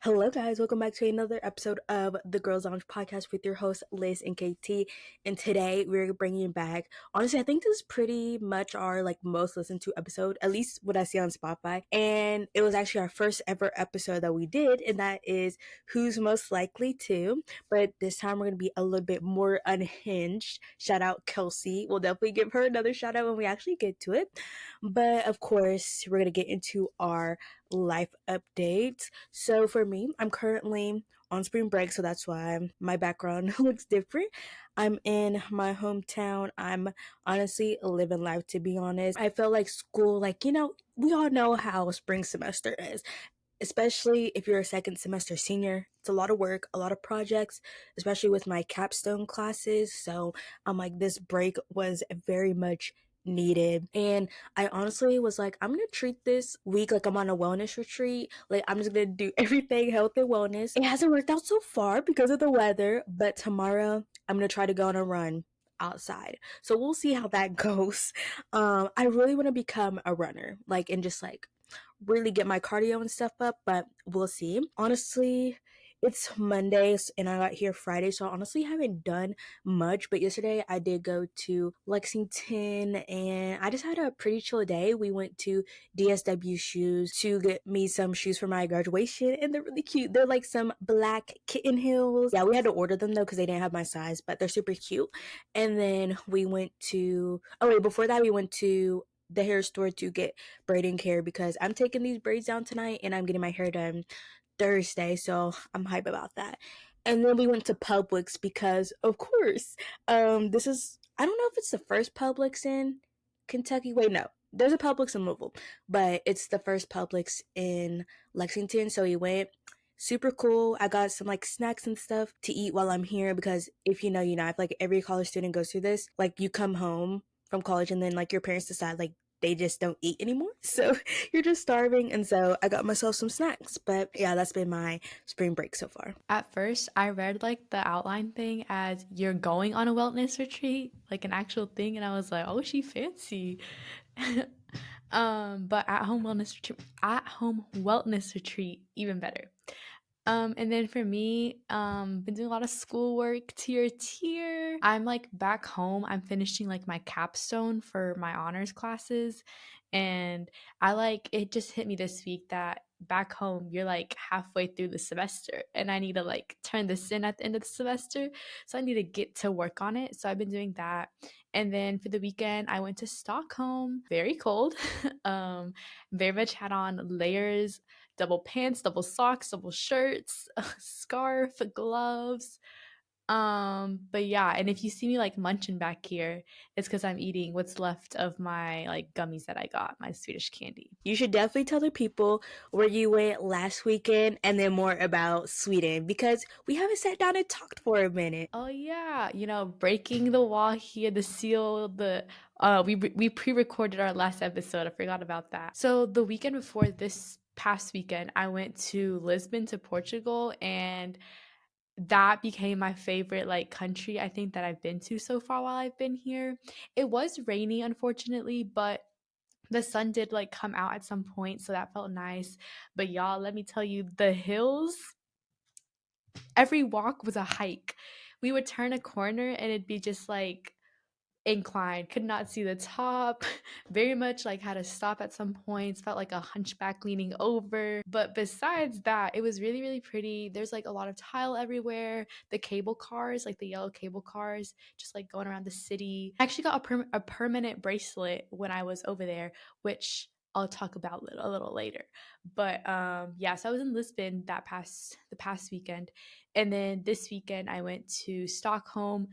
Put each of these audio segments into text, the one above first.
Hello, guys. Welcome back to another episode of the Girls Lounge podcast with your hosts, Liz and KT. And today we're bringing back, honestly, I think this is pretty much our most listened to episode, at least what I see on Spotify. And it was actually our first ever episode that we did, and that is Who's Most Likely To. But this time we're going to be a little bit more unhinged. Shout out Kelsey. We'll definitely give her another shout out when we actually get to it. But of course, we're going to get into our life updates. So for me, I'm currently on spring break, so that's why my background looks different. I'm in my hometown. I'm honestly living life, to be honest. I feel like school, we all know how spring semester is, especially if you're a second semester senior. It's a lot of work, a lot of projects, especially with my capstone classes. So I'm like, this break was very much needed. And I honestly was like, I'm gonna treat this week like I'm on a wellness retreat. Like, I'm just gonna do everything health and wellness. It hasn't worked out so far because of the weather, but tomorrow I'm gonna try to go on a run outside. So we'll see how that goes. I really want to become a runner, and just really get my cardio and stuff up, but we'll see. Honestly, it's Mondays and I got here Friday, so I honestly haven't done much. But yesterday I did go to Lexington and I just had a pretty chill day. We went to DSW Shoes to get me some shoes for my graduation, and they're really cute. They're like some black kitten heels. Yeah, we had to order them though because they didn't have my size, but they're super cute. And then we went to, oh wait, before that we went to the hair store to get braiding care because I'm taking these braids down tonight and I'm getting my hair done Thursday, so I'm hype about that. And then we went to Publix because, of course, this is, I don't know if it's the first Publix in Kentucky. Wait, no, there's a Publix in Louisville, but it's the first Publix in Lexington. So we went. Super cool. I got some snacks and stuff to eat while I'm here because if you know, I feel like every college student goes through this. Like, you come home from college and then your parents decide they just don't eat anymore. So you're just starving. And so I got myself some snacks. But yeah, that's been my spring break so far. At first, I read the outline thing as you're going on a wellness retreat, like an actual thing, and I was like, "Oh, she fancy." But at home wellness retreat, even better. And then for me, been doing a lot of schoolwork, tier. I'm back home. I'm finishing my capstone for my honors classes. And it just hit me this week that back home you're halfway through the semester and I need to turn this in at the end of the semester. So I need to get to work on it. So I've been doing that. And then for the weekend, I went to Stockholm. Very cold. Very much had on layers, double pants, double socks, double shirts, a scarf, gloves. But yeah, and if you see me munching back here, it's because I'm eating what's left of my gummies that I got, my Swedish candy. You should definitely tell the people where you went last weekend and then more about Sweden because we haven't sat down and talked for a minute. Oh yeah, breaking the wall here, the seal, the we pre-recorded our last episode. I forgot about that. So the weekend before this past weekend, I went to Lisbon to Portugal, and that became my favorite country I think that I've been to so far while I've been here. It was rainy unfortunately, but the sun did come out at some point, so that felt nice. But y'all, let me tell you, the hills, every walk was a hike. We would turn a corner and it'd be just inclined, could not see the top, very much had to stop at some points, felt like a hunchback leaning over. But besides that, it was really, really pretty. There's a lot of tile everywhere. The cable cars, the yellow cable cars, just going around the city. I actually got a permanent bracelet when I was over there, which I'll talk about a little later. But yeah, so I was in Lisbon the past weekend. And then this weekend I went to Stockholm.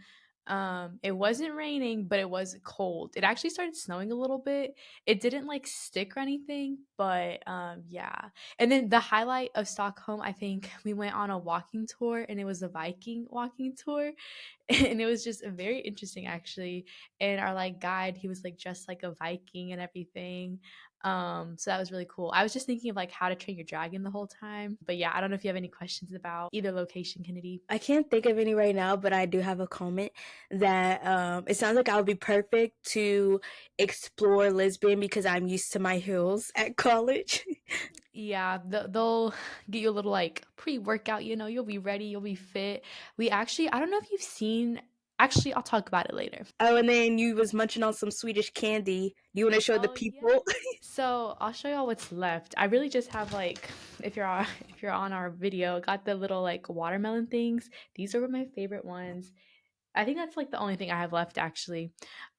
It wasn't raining, but it was cold. It actually started snowing a little bit. It didn't stick or anything, but yeah. And then the highlight of Stockholm, I think we went on a walking tour, and it was a Viking walking tour. And it was just very interesting actually. And our guide, he was dressed like a Viking and everything. So that was really cool. I was just thinking of how to train your dragon the whole time. But yeah, I don't know if you have any questions about either location, Kennedy. I can't think of any right now, but I do have a comment that it sounds like I would be perfect to explore Lisbon because I'm used to my hills at college. Yeah, they'll get you a little like pre-workout, you'll be ready, you'll be fit. We actually, I don't know if you've seen, actually, I'll talk about it later. Oh, and then you was munching on some Swedish candy. You want to show the Oh, people? yes. So I'll show y'all what's left. I really just have like, if you're on, if you're on our video, got the little like watermelon things. These are my favorite ones. I think that's like the only thing I have left actually.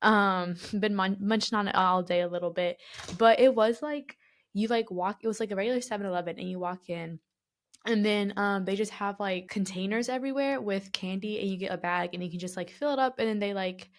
Been munching on it all day a little bit, but it was like you like walk. It was like a regular 7-Eleven, and you walk in, and then they just have like containers everywhere with candy, and you get a bag, and you can just like fill it up, and then they like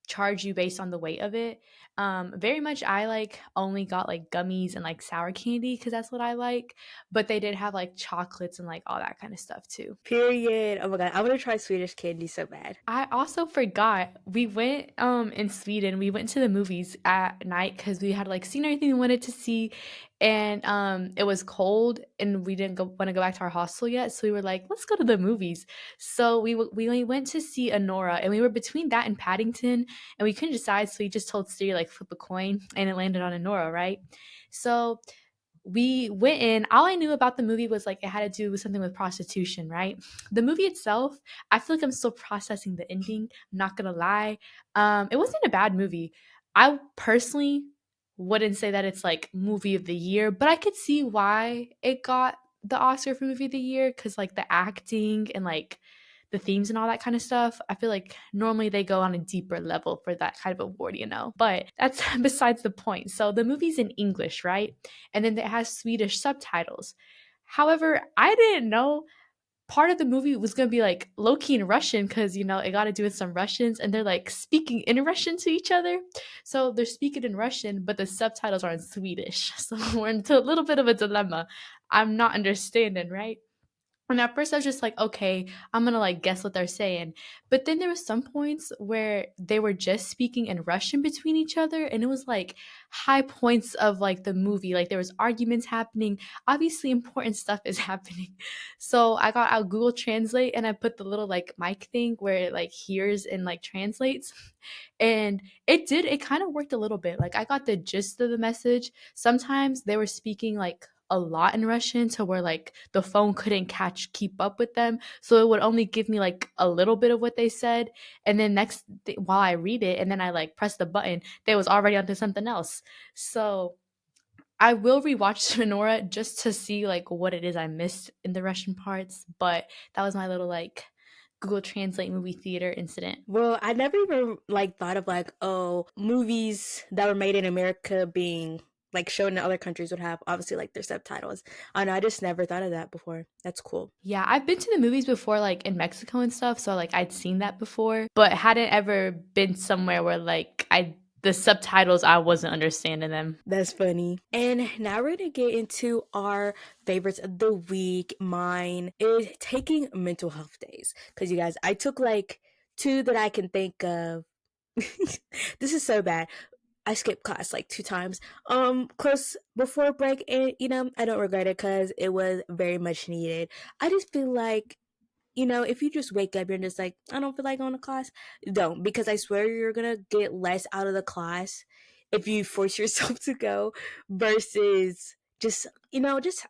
charge you based on the weight of it. Very much I like only got like gummies and like sour candy because that's what I like. But they did have like chocolates and like all that kind of stuff too. Period. Oh my god, I want to try Swedish candy so bad. I also forgot we went in Sweden. We went to the movies at night because we had like seen everything we wanted to see, and it was cold and we didn't want to go back to our hostel yet. So we were like, let's go to the movies. So we went to see Anora, and we were between that and Paddington, and we couldn't decide. So we just told Siri like flip a coin, and it landed on Anora, right? So we went in. All I knew about the movie was like it had to do with something with prostitution, right? The movie itself, I feel like I'm still processing the ending. I'm not gonna lie. It wasn't a bad movie. I personally wouldn't say that it's like movie of the year, but I could see why it got the Oscar for movie of the year because like the acting and like the themes and all that kind of stuff. I feel like normally they go on a deeper level for that kind of award, But that's besides the point. So the movie's in English, right? And then it has Swedish subtitles. However, I didn't know part of the movie was going to be like low key in Russian because, it got to do with some Russians and they're like speaking in Russian to each other. So they're speaking in Russian, but the subtitles are in Swedish. So we're into a little bit of a dilemma. I'm not understanding, right? And at first I was just like, okay, I'm gonna like guess what they're saying. But then there was some points where they were just speaking in Russian between each other, and it was like high points of like the movie. Like there was arguments happening. Obviously important stuff is happening. So I got out Google Translate and I put the little like mic thing where it like hears and like translates. And it kind of worked a little bit. Like I got the gist of the message. Sometimes they were speaking like a lot in Russian to where like the phone couldn't keep up with them. So it would only give me like a little bit of what they said. And then while I read it and then I like press the button, they was already onto something else. So I will rewatch Sonora just to see like what it is I missed in the Russian parts. But that was my little like Google Translate movie theater incident. Well, I never even like thought of like, oh, movies that were made in America being like shown in other countries would have obviously like their subtitles. I know, I just never thought of that before. That's cool. Yeah, I've been to the movies before, like in Mexico and stuff. So like I'd seen that before, but hadn't ever been somewhere where like the subtitles I wasn't understanding them. That's funny. And now we're gonna get into our favorites of the week. Mine is taking mental health days. Cause you guys, I took like two that I can think of. This is so bad. I skipped class like two times. Close before break, and I don't regret it because it was very much needed. I just feel like if you just wake up, you're just like, I don't feel like going to class. Don't, because I swear you're gonna get less out of the class if you force yourself to go versus just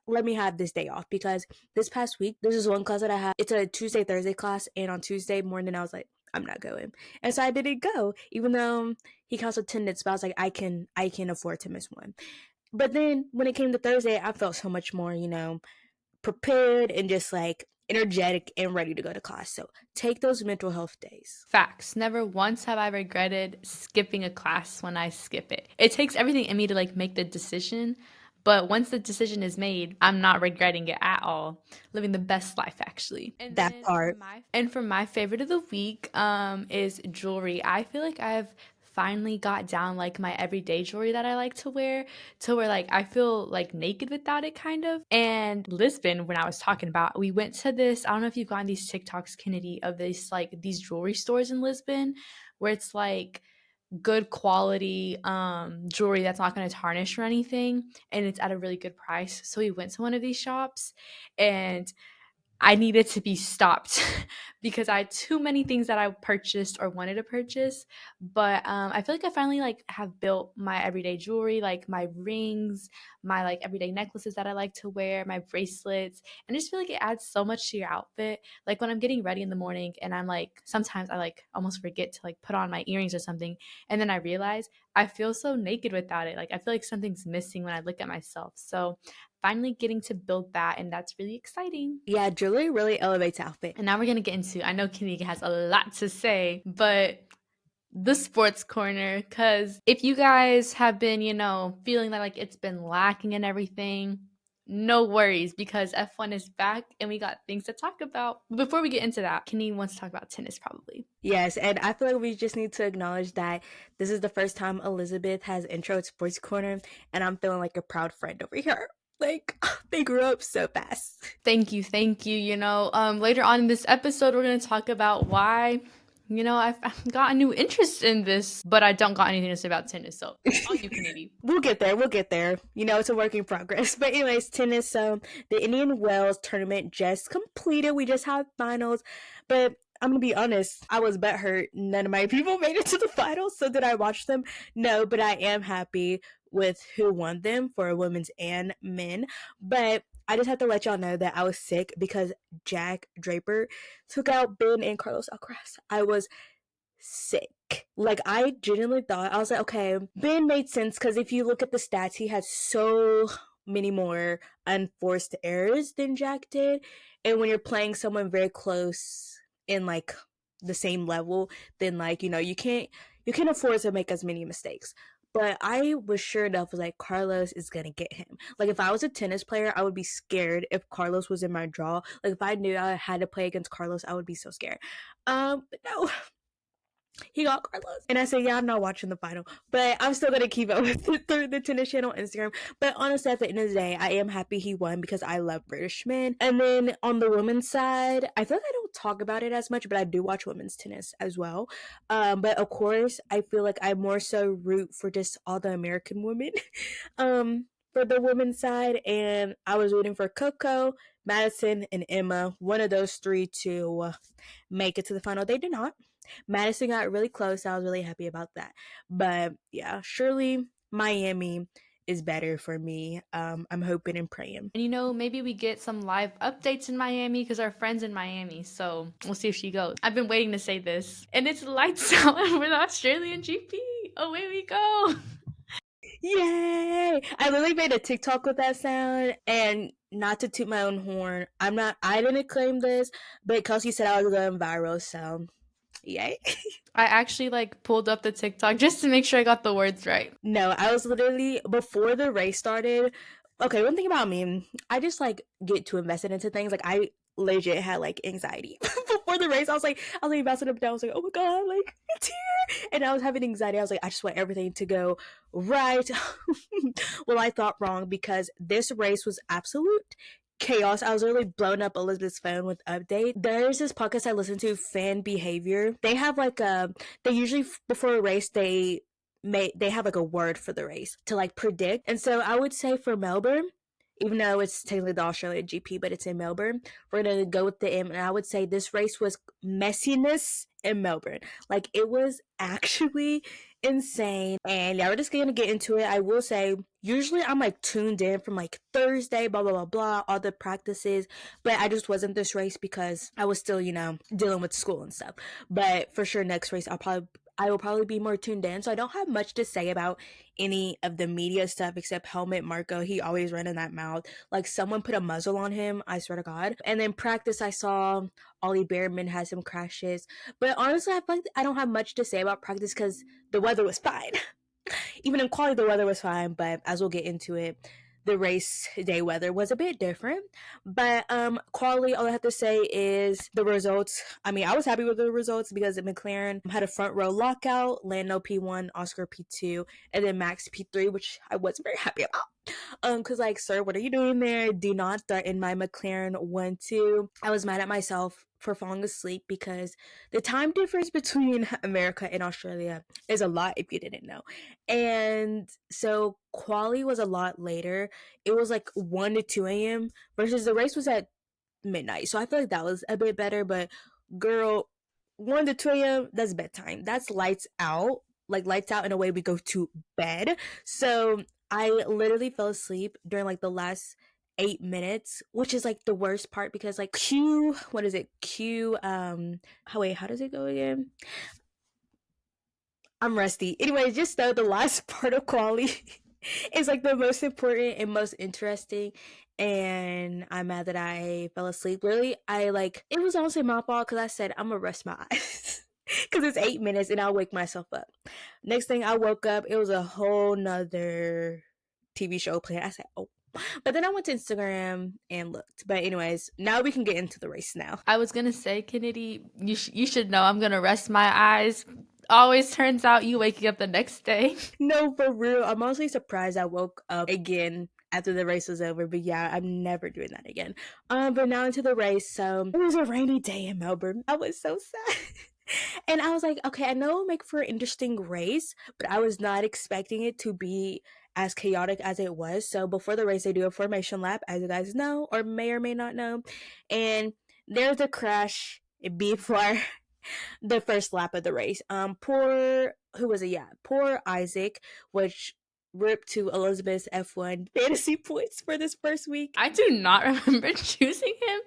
let me have this day off. Because this past week, there's this one class that I have. It's a Tuesday, Thursday class, and on Tuesday morning, I was like, I'm not going, and so I didn't go, even though he counts attendance. But I was like, I can afford to miss one. But then when it came to Thursday, I felt so much more, prepared and just like energetic and ready to go to class. So take those mental health days. Facts. Never once have I regretted skipping a class when I skip it. It takes everything in me to like make the decision, but once the decision is made, I'm not regretting it at all. Living the best life actually. And That then part. for my favorite of the week is jewelry. I feel like I've finally got down like my everyday jewelry that I like to where like I feel like naked without it kind of. And Lisbon, when I was talking about, we went to this, I don't know if you've gotten these TikToks, Kennedy, of this like these jewelry stores in Lisbon where it's like good quality jewelry that's not going to tarnish or anything, and it's at a really good price. So we went to one of these shops, and I needed to be stopped because I had too many things that I purchased or wanted to purchase. But I feel like I finally like have built my everyday jewelry, like my rings, my like everyday necklaces that I like to wear, my bracelets, and I just feel like it adds so much to your outfit. Like when I'm getting ready in the morning, and I'm like sometimes I like almost forget to like put on my earrings or something, and then I realize I feel so naked without it. Like I feel like something's missing when I look at myself. So finally getting to build that, and that's really exciting. Yeah, jewelry really elevates outfit. And now we're gonna get into, I know Kanika has a lot to say, but the sports corner, because if you guys have been, feeling that like it's been lacking and everything, no worries because F1 is back and we got things to talk about. Before we get into that, Kenny wants to talk about tennis probably. Yes, and I feel like we just need to acknowledge that this is the first time Elizabeth has introed Sports Corner, and I'm feeling like a proud friend over here. Like, they grew up so fast. Thank you, thank you. Later on in this episode, we're gonna talk about why, I've got a new interest in this, but I don't got anything to say about tennis. So on you, Kennedy. We'll get there. We'll get there. You know, it's a work in progress. But anyways, tennis. So the Indian Wells tournament just completed. We just had finals. But I'm gonna be honest, I was butthurt. None of my people made it to the finals. So did I watch them? No, but I am happy with who won them for women's and men. But I just have to let y'all know that I was sick because Jack Draper took out Ben and Carlos Alcaraz. I was sick. Like, I genuinely thought, I was like, okay, Ben made sense because if you look at the stats, he had so many more unforced errors than Jack did. And when you're playing someone very close in like the same level, then like, you can't afford to make as many mistakes. But I was sure enough was like Carlos is gonna get him. Like if I was a tennis player, I would be scared if Carlos was in my draw. Like if I knew I had to play against Carlos, I would be so scared. But no, he got Carlos. And I said, yeah, I'm not watching the final, but I'm still gonna keep up with it through the tennis channel Instagram. But honestly, at the end of the day, I am happy he won because I love British men. And then on the women's side, I feel like I don't talk about it as much, but I do watch women's tennis as well. But of course, I feel like I more so root for just all the American women. For the women's side, and I was rooting for Coco, Madison, and Emma, one of those three to make it to the final. They did not. Madison got really close. I was really happy about that. But yeah, surely Miami is better for me. I'm hoping and praying. And maybe we get some live updates in Miami because our friend's in Miami. So we'll see if she goes. I've been waiting to say this. And it's lights out for the Australian GP. Away we go. Yay! I literally made a TikTok with that sound, and not to toot my own horn, I didn't claim this, but Kelsey said I was going viral, so yay. I actually like pulled up the TikTok just to make sure I got the words right. No, I was literally before the race started. Okay, one thing about me, I just like get too invested into things. Like I legit had like anxiety before the race. I was like bouncing up and down. I was like, oh my god, like it's here, and I was having anxiety. I was like, I just want everything to go right. Well, I thought wrong because this race was absolute chaos. I was really blowing up Elizabeth's phone with update. There's this podcast I listen to, Fan Behavior. They have like they usually before a race they have like a word for the race to like predict. And so I would say for Melbourne, even though it's technically the Australian GP, but it's in Melbourne, we're gonna go with the M. And I would say this race was messiness in Melbourne. Like it was actually insane. And yeah, we're just gonna get into it. I will say, usually I'm like tuned in from like Thursday, blah blah blah blah, all the practices. But I just wasn't this race because I was still, dealing with school and stuff. But for sure, next race I will probably be more tuned in. So I don't have much to say about any of the media stuff except Helmet Marco. He always ran in that mouth. Like someone put a muzzle on him, I swear to God. And then practice, I saw Ollie Behrman had some crashes. But honestly, I feel like I don't have much to say about practice because the weather was fine. Even in quality, the weather was fine. But as we'll get into it, the race day weather was a bit different. But quality, all I have to say is the results. I mean, I was happy with the results because McLaren had a front row lockout, Lando P1, Oscar P2, and then Max P3, which I wasn't very happy about. Because like, sir, what are you doing there? Do not threaten my McLaren 1-2. I was mad at myself for falling asleep because the time difference between America and Australia is a lot if you didn't know. And so quali was a lot later. It was like 1 to 2 a.m. versus the race was at midnight. So I feel like that was a bit better. But girl, 1 to 2 a.m., that's bedtime. That's lights out. Like lights out in a way we go to bed. So I literally fell asleep during like the last 8 minutes, which is like the worst part because like Q, what is it? Q, how does it go again? I'm rusty. Anyways, just know the last part of quality is like the most important and most interesting. And I'm mad that I fell asleep. Really, I like it was honestly my fault because I said I'm gonna rest my eyes. Because it's 8 minutes and I'll wake myself up. Next thing I woke up, it was a whole nother TV show playing. I said, oh. But then I went to Instagram and looked. But anyways, now we can get into the race now. I was gonna say, Kennedy, you should know I'm gonna rest my eyes. Always turns out you waking up the next day. No, for real. I'm honestly surprised I woke up again after the race was over. But yeah, I'm never doing that again. But now into the race. So it was a rainy day in Melbourne. I was so sad. And I was like, okay, I know it'll make for an interesting race, but I was not expecting it to be as chaotic as it was. So before the race, they do a formation lap, as you guys know, or may or may not know. And there's a crash before the first lap of the race. Poor who was it? Yeah, poor Isaac, which ripped to Elizabeth's F1 fantasy points for this first week. I do not remember choosing him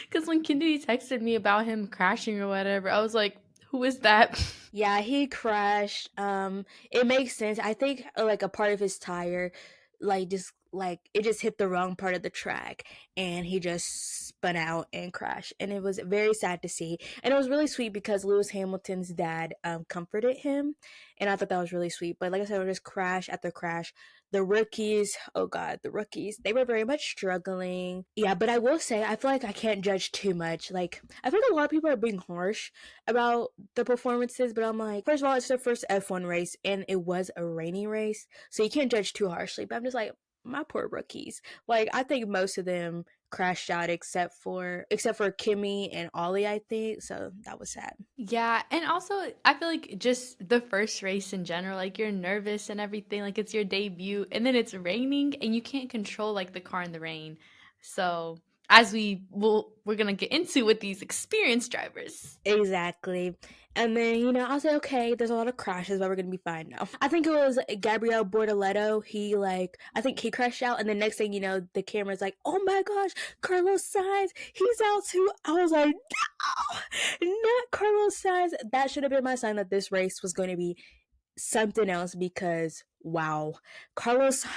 because when Kennedy texted me about him crashing or whatever, I was like, "Who is that?" Yeah, he crashed. It makes sense. I think like a part of his tire, like just like it just hit the wrong part of the track, and he just spun out and crashed. And it was very sad to see. And it was really sweet because Lewis Hamilton's dad comforted him, and I thought that was really sweet. But like I said, it was just crash after crash. The rookies, oh god, the rookies, they were very much struggling. Yeah, but I will say, I feel like I can't judge too much. Like I feel like a lot of people are being harsh about the performances, but I'm like, first of all, it's their first F1 race, and it was a rainy race, so you can't judge too harshly. But I'm just like, my poor rookies. Like, I think most of them crashed out except for Kimmy and Ollie, I think. So that was sad. Yeah, and also I feel like just the first race in general, like you're nervous and everything, like it's your debut, and then it's raining and you can't control like the car in the rain. So, as we're gonna get into with these experienced drivers. Exactly. And then, I'll say, okay, there's a lot of crashes, but we're gonna be fine now. I think it was Gabriel Bortoleto. I think he crashed out, and the next thing you know, the camera's like, oh my gosh, Carlos Sainz, he's out too. I was like, no, not Carlos Sainz. That should have been my sign that this race was going to be something else because, wow, Carlos Sainz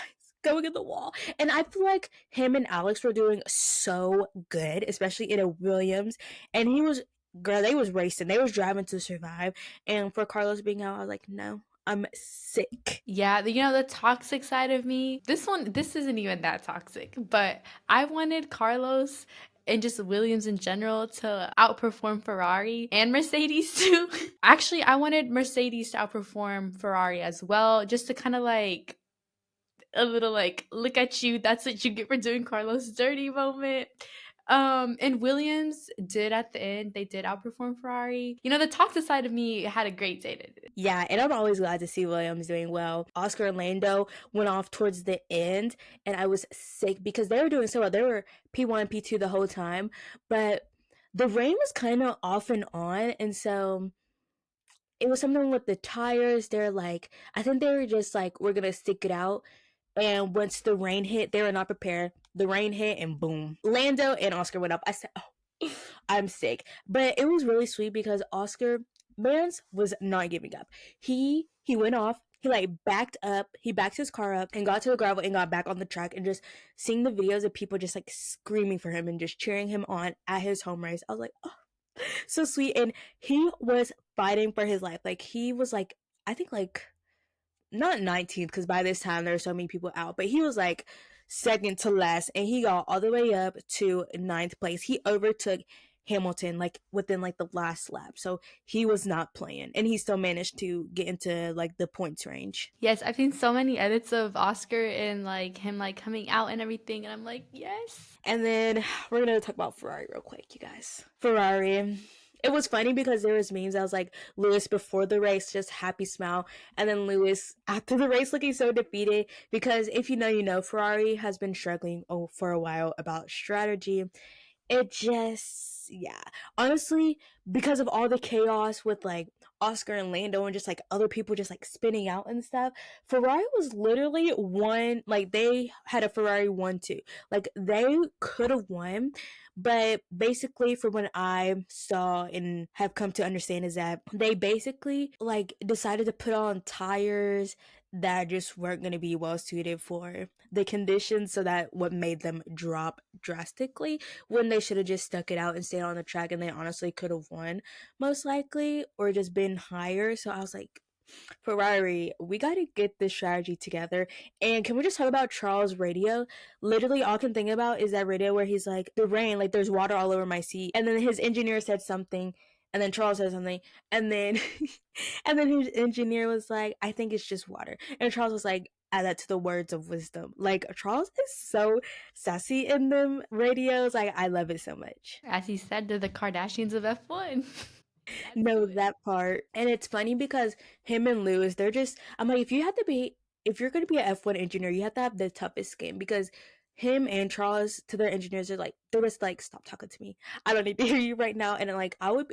going in the wall. And I feel like him and Alex were doing so good, especially in a Williams. And girl, they was racing. They was driving to survive. And for Carlos being out, I was like, no, I'm sick. Yeah, the toxic side of me. This isn't even that toxic, but I wanted Carlos and just Williams in general to outperform Ferrari and Mercedes too. Actually, I wanted Mercedes to outperform Ferrari as well, just to kind of like a little like, look at you, that's what you get for doing Carlos dirty moment. And Williams did at the end, they did outperform Ferrari. The toxic side of me had a great day today. Yeah, and I'm always glad to see Williams doing well. Oscar and Lando went off towards the end, and I was sick because they were doing so well. They were P1, P2 the whole time, but the rain was kind of off and on, and so it was something with the tires. They're like, I think they were just like, we're gonna stick it out. And once the rain hit, they were not prepared. The rain hit, and boom, Lando and Oscar went up. I said, oh, I'm sick. But it was really sweet because Oscar Mans was not giving up. He went off. He like backed up. He backed his car up and got to the gravel and got back on the track, and just seeing the videos of people just like screaming for him and just cheering him on at his home race. I was like, oh, so sweet. And he was fighting for his life. Like he was like, I think like not 19th because by this time there were so many people out, but he was like second to last, and he got all the way up to ninth place. He overtook Hamilton like within like the last lap, so he was not playing, and he still managed to get into like the points range. Yes, I've seen so many edits of Oscar and like him like coming out and everything, and I'm like, yes. And then we're gonna talk about Ferrari real quick, you guys. Ferrari. It was funny because there was memes. I was like, Lewis before the race, just happy smile, and then Lewis after the race looking so defeated. Because if you know, you know, Ferrari has been struggling for a while about strategy, It just, yeah. Honestly, because of all the chaos with like Oscar and Lando and just like other people just like spinning out and stuff, Ferrari was literally one, like they had a Ferrari 1-2. Like they could have won, but basically, from what I saw and have come to understand, is that they basically like decided to put on tires that just weren't going to be well suited for the conditions, so that what made them drop drastically when they should have just stuck it out and stayed on the track, and they honestly could have won most likely or just been higher. So I was like, Ferrari, we got to get this strategy together. And can we just talk about Charles' radio? Literally, all I can think about is that radio where he's like, the rain, like there's water all over my seat. And then his engineer said something, and then Charles said something, and then and then his engineer was like, I think it's just water. And Charles was like, add that to the words of wisdom. Like Charles is so sassy in them radios. Like I love it so much. As he said, they're the Kardashians of F1. Add to No, it. that part. And it's funny because him and Lewis, they're just, I'm like, if you have to be, if you're going to be an F1 engineer, you have to have the toughest skin, because him and Charles to their engineers are like, they're just like, stop talking to me. I don't need to hear you right now. And like, I would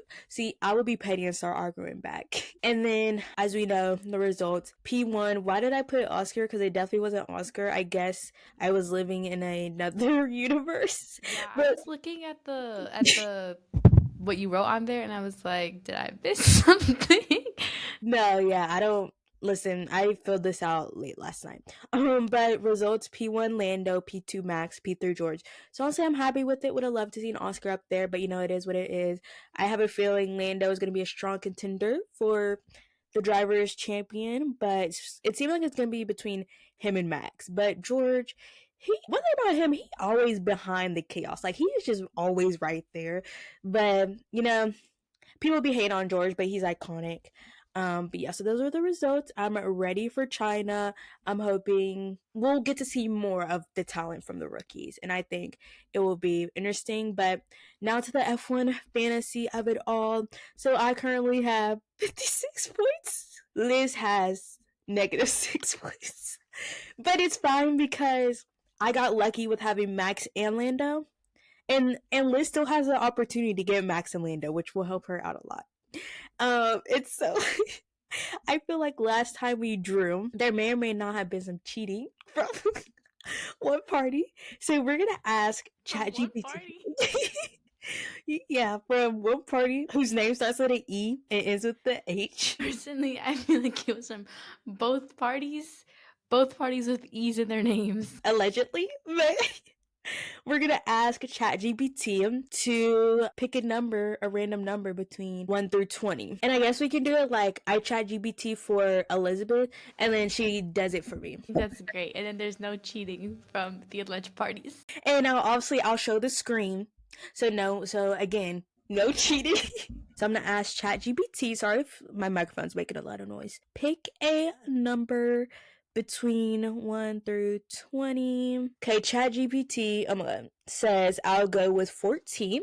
be petty and start arguing back. And then, as we know, the results P1. Why did I put Oscar? Because it definitely wasn't Oscar. I guess I was living in another universe. Yeah, I But was looking at the what you wrote on there, and I was like, did I miss something? no, yeah, I don't listen. I filled this out late last night. But results P1 Lando, P2 Max, P3 George. So honestly, I'm happy with it. Would have loved to see an Oscar up there, but you know, it is what it is. I have a feeling Lando is going to be a strong contender for the drivers' champion, but it seems like it's going to be between him and Max. But George, one thing about him, he always behind the chaos. Like he is just always right there. But you know, people be hating on George, but he's iconic. But yeah, so those are the results. I'm ready for China. I'm hoping we'll get to see more of the talent from the rookies, and I think it will be interesting. But now to the F1 fantasy of it all. So I currently have 56 points. Liz has -6 points, but it's fine because I got lucky with having Max and Lando. And Liz still has the opportunity to get Max and Lando, which will help her out a lot. It's so I feel like last time we drew, there may or may not have been some cheating from one party. So we're gonna ask From one ChatGPT. party. Yeah, from one party whose name starts with an E and ends with the H. Personally, I feel like it was from both parties with E's in their names. Allegedly, but we're gonna ask ChatGPT to pick a random number between 1 through 20. And I guess we can do it like I ChatGPT for Elizabeth, and then she does it for me. That's great. And then there's no cheating from the alleged parties. And now, obviously, I'll show the screen. So again, no cheating. So I'm gonna ask ChatGPT. Sorry if my microphone's making a lot of noise. Pick a number between 1 through 20. Okay, ChatGPT says I'll go with 14.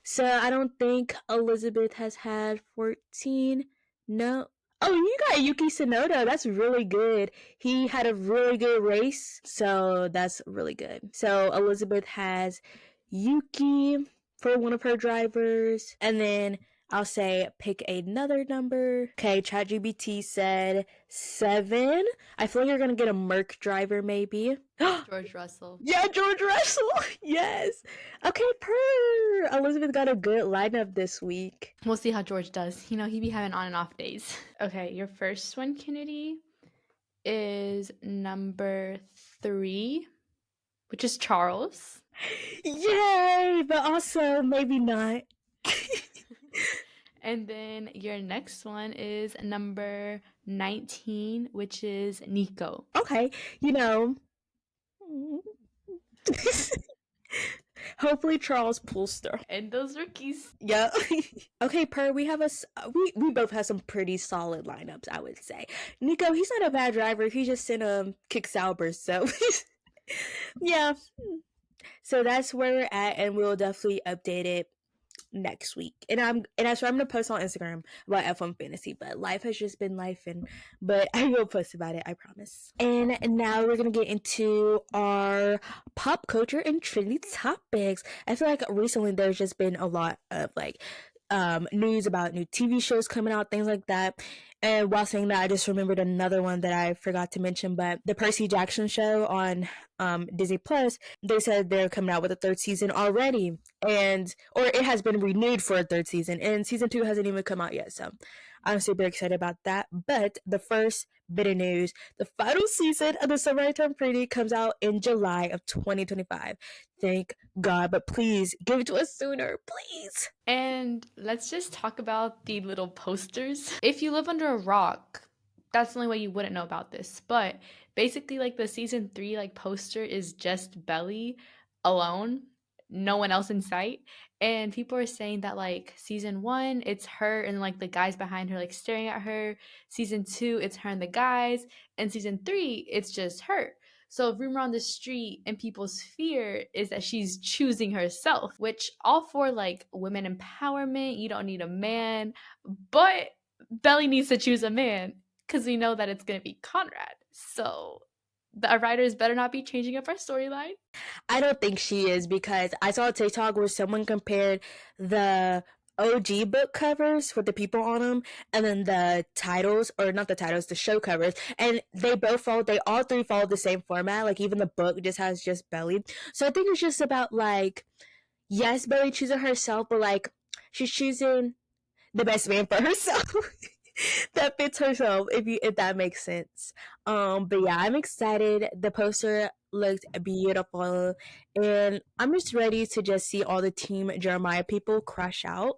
So I don't think Elizabeth has had 14. No. Oh, you got Yuki Tsunoda. That's really good. He had a really good race, so that's really good. So Elizabeth has Yuki for one of her drivers, and then I'll say pick another number. Okay, ChatGPT said 7. I feel like you're gonna get a Merc driver, maybe. George Russell. Yeah, George Russell. Yes. Okay, Elizabeth got a good lineup this week. We'll see how George does. You know, he be having on and off days. Okay, your first one, Kennedy, is number 3, which is Charles. Yay, but also maybe not. And then your next one is number 19, which is Nico. Okay, you know. Hopefully Charles pulls through. And those rookies. Yeah. Okay, we have we both have some pretty solid lineups, I would say. Nico, he's not a bad driver. He just in a kick Sauber, so yeah. So that's where we're at, and we'll definitely update it next week. So I'm gonna post on Instagram about F1 fantasy, but life has just been life, but I will post about it, I promise. And now we're gonna get into our pop culture and trendy topics. I feel like recently there's just been a lot of like news about new TV shows coming out, things like that. And while saying that, I just remembered another one that I forgot to mention, but the Percy Jackson show on Disney Plus, they said they're coming out with a third season already, or it has been renewed for a third season, and season 2 hasn't even come out yet. So I'm super excited about that. But the first bit of news, the final season of the Summer I Turned Pretty comes out in July of 2025. Thank God, but please give it to us sooner, please. And let's just talk about the little posters. If you live under a rock, that's the only way you wouldn't know about this. But basically, like the season 3 like poster is just Belly alone, no one else in sight. And people are saying that like season 1, it's her and like the guys behind her like staring at her. Season 2, it's her and the guys. And season 3, it's just her. So rumor on the street and people's fear is that she's choosing herself, which all for like women empowerment, you don't need a man, but Belly needs to choose a man because we know that it's going to be Conrad. So the writers better not be changing up our storyline. I don't think she is, because I saw a TikTok where someone compared the OG book covers with the people on them and then the titles, or not the titles, the show covers, and they all three follow the same format. Like even the book just has just Belly. So I think it's just about like, yes, Belly choosing herself, but like she's choosing the best man for herself. That fits herself, if that makes sense. But yeah, I'm excited. The poster looked beautiful, and I'm just ready to just see all the Team Jeremiah people crush out,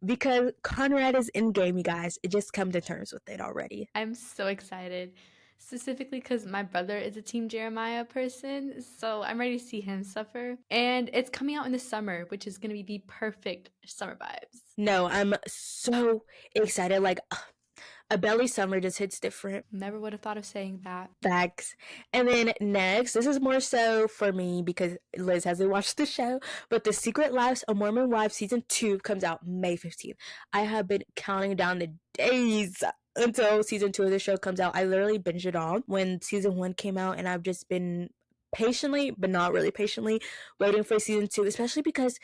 because Conrad is in game, you guys. Just come to terms with it already. I'm so excited, specifically because my brother is a Team Jeremiah person, so I'm ready to see him suffer. And it's coming out in the summer, which is going to be the perfect summer vibes. No, I'm so excited. Like, a Belly summer just hits different. Never would have thought of saying that. Facts. And then next, this is more so for me because Liz hasn't watched the show, but The Secret Lives of Mormon Wives season 2 comes out May 15th. I have been counting down the days until season 2 of the show comes out. I literally binged it all when season 1 came out, and I've just been patiently, but not really patiently, waiting for season 2, especially because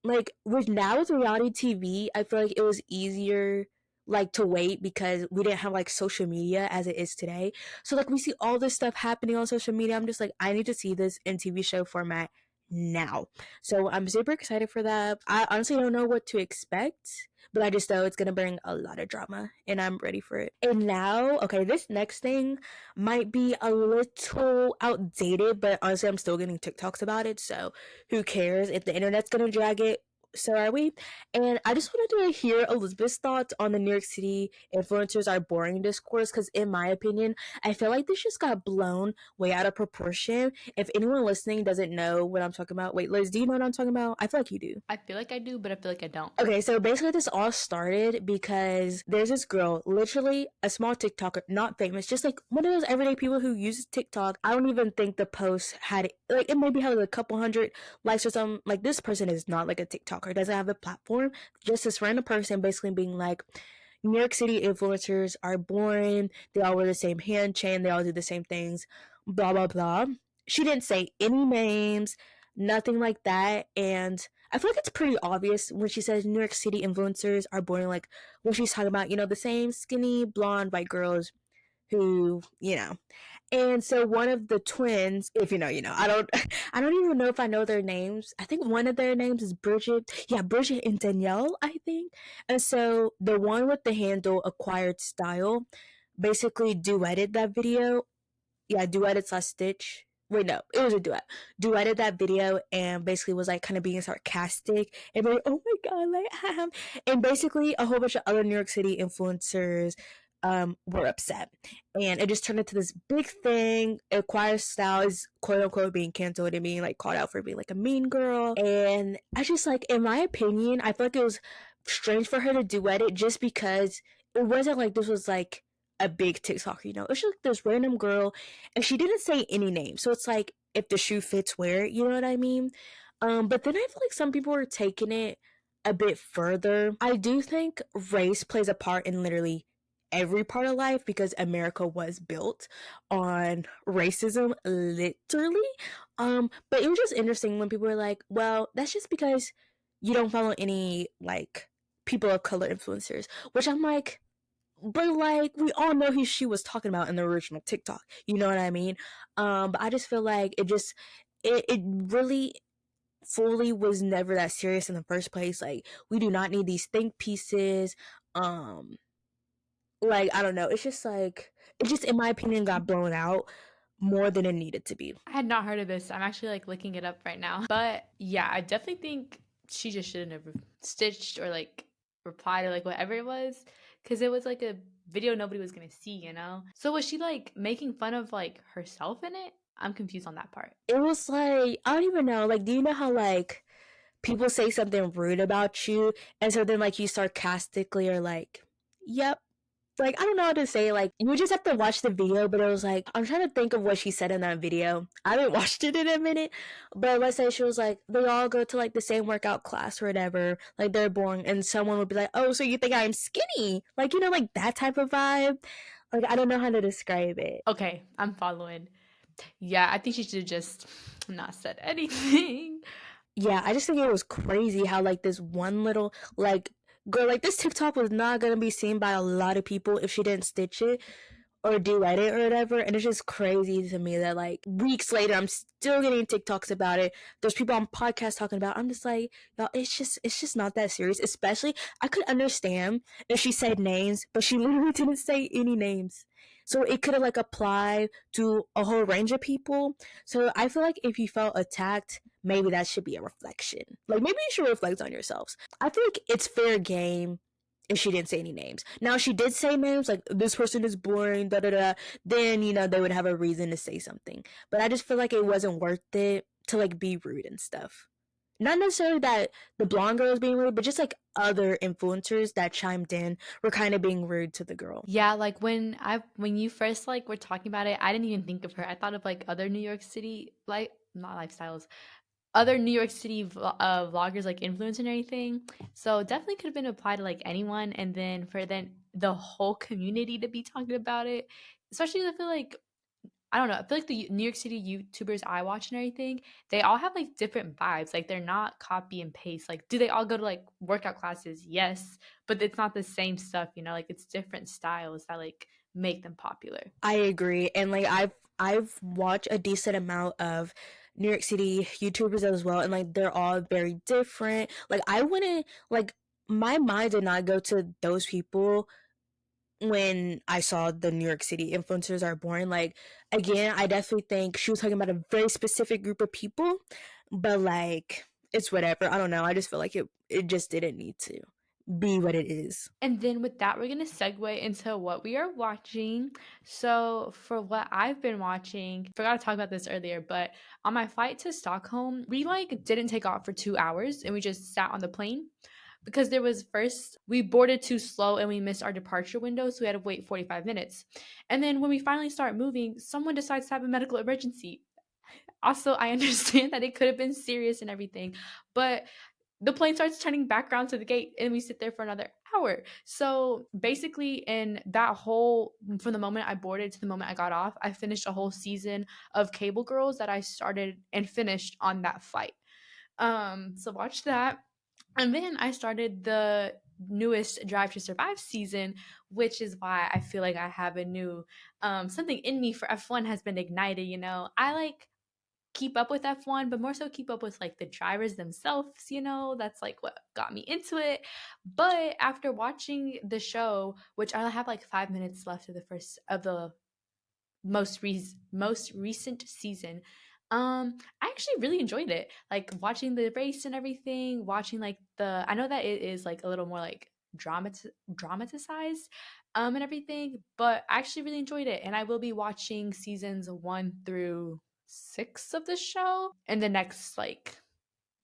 like with reality TV, I feel like it was easier like to wait because we didn't have like social media as it is today. So like we see all this stuff happening on social media. I'm just like, I need to see this in TV show format now. So I'm super excited for that. I honestly don't know what to expect, but I just know it's gonna bring a lot of drama, and I'm ready for it. And now, okay, this next thing might be a little outdated, but honestly, I'm still getting TikToks about it, so who cares if the internet's gonna drag it? So are we. And I just wanted to hear Elizabeth's thoughts on the New York City influencers are boring discourse, because in my opinion, I feel like this just got blown way out of proportion. If anyone listening doesn't know what I'm talking about, wait, Liz, do you know what I'm talking about? I feel like you do. I feel like I do, but I feel like I don't. Okay, so basically this all started because there's this girl, literally a small TikToker, not famous, just like one of those everyday people who uses TikTok. I don't even think the post had, like, it maybe had like a couple hundred likes or something. Like, this person is not like a TikToker, doesn't have a platform. Just this random person basically being like, New York City influencers are boring. They all wear the same hand chain. They all do the same things. Blah, blah, blah. She didn't say any names, nothing like that. And I feel like it's pretty obvious when she says New York City influencers are boring. Like, when she's talking about, the same skinny, blonde, white girls who. And so one of the twins, if you know, I don't I don't even know if I know their names. I think one of their names is Bridget. Yeah, Bridget and Danielle, I think. And so the one with the handle Acquired Style basically duetted that video. Yeah, duetted slash stitch. Wait, no, it was a duet. Duetted that video and basically was like kind of being sarcastic and like, oh my god, like, and basically a whole bunch of other New York City influencers were upset, and it just turned into this big thing. Acquired Style is quote unquote being canceled and being like called out for being like a mean girl, and I just like, in my opinion, I feel like it was strange for her to duet it, just because it wasn't like this was like a big TikToker, it's just like this random girl, and she didn't say any name, so it's like, if the shoe fits, wear it, you know what I mean? But then I feel like some people were taking it a bit further, I do think race plays a part in literally every part of life because America was built on racism, literally. But it was just interesting when people were like, well, that's just because you don't follow any like people of color influencers, which I'm like, but like we all know who she was talking about in the original TikTok. You know what I mean? But I just feel like it really fully was never that serious in the first place. Like we do not need these think pieces. Um like I don't know. It's just like it just in my opinion got blown out more than it needed to be. I had not heard of this. I'm actually like looking it up right now. But yeah, I definitely think she just shouldn't have stitched or like replied or like whatever it was, because it was like a video nobody was gonna see, you know? So was she like making fun of like herself in it? I'm confused on that part. It was like I don't even know. Like do you know how like people say something rude about you and so then like you sarcastically are like, "Yep, like I don't know how to say like you just have to watch the video, but it was like I'm trying to think of what she said in that video. I haven't watched it in a minute, but let's say she was like they all go to like the same workout class or whatever, like they're boring, and someone would be like, "Oh, so you think I'm skinny?" Like you know, like that type of vibe. Like I don't know how to describe it. Okay, I'm following. Yeah, I think she should have just not said anything. Yeah, I just think it was crazy how like this one little like girl like this TikTok was not gonna be seen by a lot of people if she didn't stitch it or duet it or whatever. And it's just crazy to me that like weeks later I'm still getting TikToks about it. There's people on podcasts talking about it. I'm just like, y'all, it's just not that serious. Especially I could understand if she said names, but she literally didn't say any names. So it could have like applied to a whole range of people. So I feel like if you felt attacked, maybe that should be a reflection. Like maybe you should reflect on yourselves. I think it's fair game if she didn't say any names. Now, if she did say names like this person is boring, da da da, then you know they would have a reason to say something. But I just feel like it wasn't worth it to like be rude and stuff. Not necessarily that the blonde girl was being rude, but just like other influencers that chimed in were kind of being rude to the girl. Yeah, like when you first like were talking about it, I didn't even think of her. I thought of like other New York City like not lifestyles, other New York City vloggers like influence and everything. So definitely could have been applied to like anyone, and then for then the whole community to be talking about it, especially I feel like I don't know. I feel like the New York City YouTubers I watch and everything, they all have like different vibes. Like they're not copy and paste. Like, do they all go to like workout classes? Yes, but it's not the same stuff. You know, like it's different styles that like make them popular. I agree, and like I've watched a decent amount of New York City YouTubers as well, and like they're all very different. Like I wouldn't like my mind did not go to those people when I saw the New York City influencers are born. Like again, I definitely think she was talking about a very specific group of people, but like it's whatever. I don't know. I just feel like it just didn't need to be what it is. And then with that, we're gonna segue into what we are watching. So for what I've been watching, forgot to talk about this earlier, but on my flight to Stockholm, we like didn't take off for 2 hours and we just sat on the plane because there was first we boarded too slow and we missed our departure window, so we had to wait 45 minutes. And then when we finally start moving, someone decides to have a medical emergency. Also, I understand that it could have been serious and everything, but the plane starts turning back around to the gate and we sit there for another hour. So basically, in that whole from the moment I boarded to the moment I got off, I finished a whole season of Cable Girls that I started and finished on that flight. So watch that. And then I started the newest Drive to Survive season, which is why I feel like I have a new something in me for F1 has been ignited, you know. I like keep up with F1, but more so keep up with like the drivers themselves, you know. That's like what got me into it. But after watching the show, which I have like 5 minutes left of the first of the most recent season, I actually really enjoyed it. Like watching the race and everything, watching like the I know that it is like a little more like dramatized and everything, but I actually really enjoyed it, and I will be watching seasons 1 through 6 of the show and the next like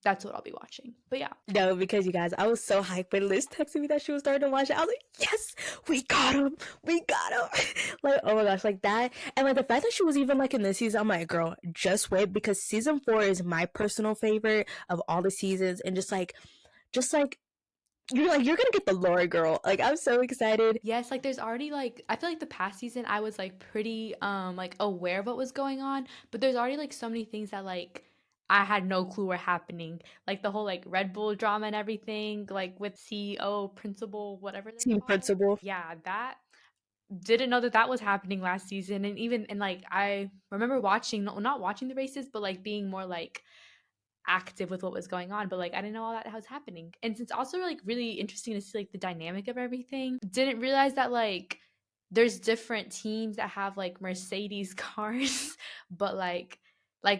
that's what I'll be watching. But yeah. No, because you guys, I was so hyped when Liz texted me that she was starting to watch it. I was like, yes, we got him. We got him. Like, oh my gosh, like that. And like the fact that she was even like in this season, I'm like, girl, just wait because season 4 is my personal favorite of all the seasons. And just like You're like, you're gonna get the lore, girl. Like, I'm so excited. Yes, like there's already like I feel like the past season I was like pretty like aware of what was going on, but there's already like so many things that like I had no clue were happening. Like the whole like Red Bull drama and everything, like with CEO, principal, whatever they're Team called. principal. Yeah, that didn't know that that was happening last season. And even and like I remember watching not watching the races, but like being more like active with what was going on, but like I didn't know all that was happening. And it's also like really interesting to see like the dynamic of everything. Didn't realize that like there's different teams that have like Mercedes cars, but like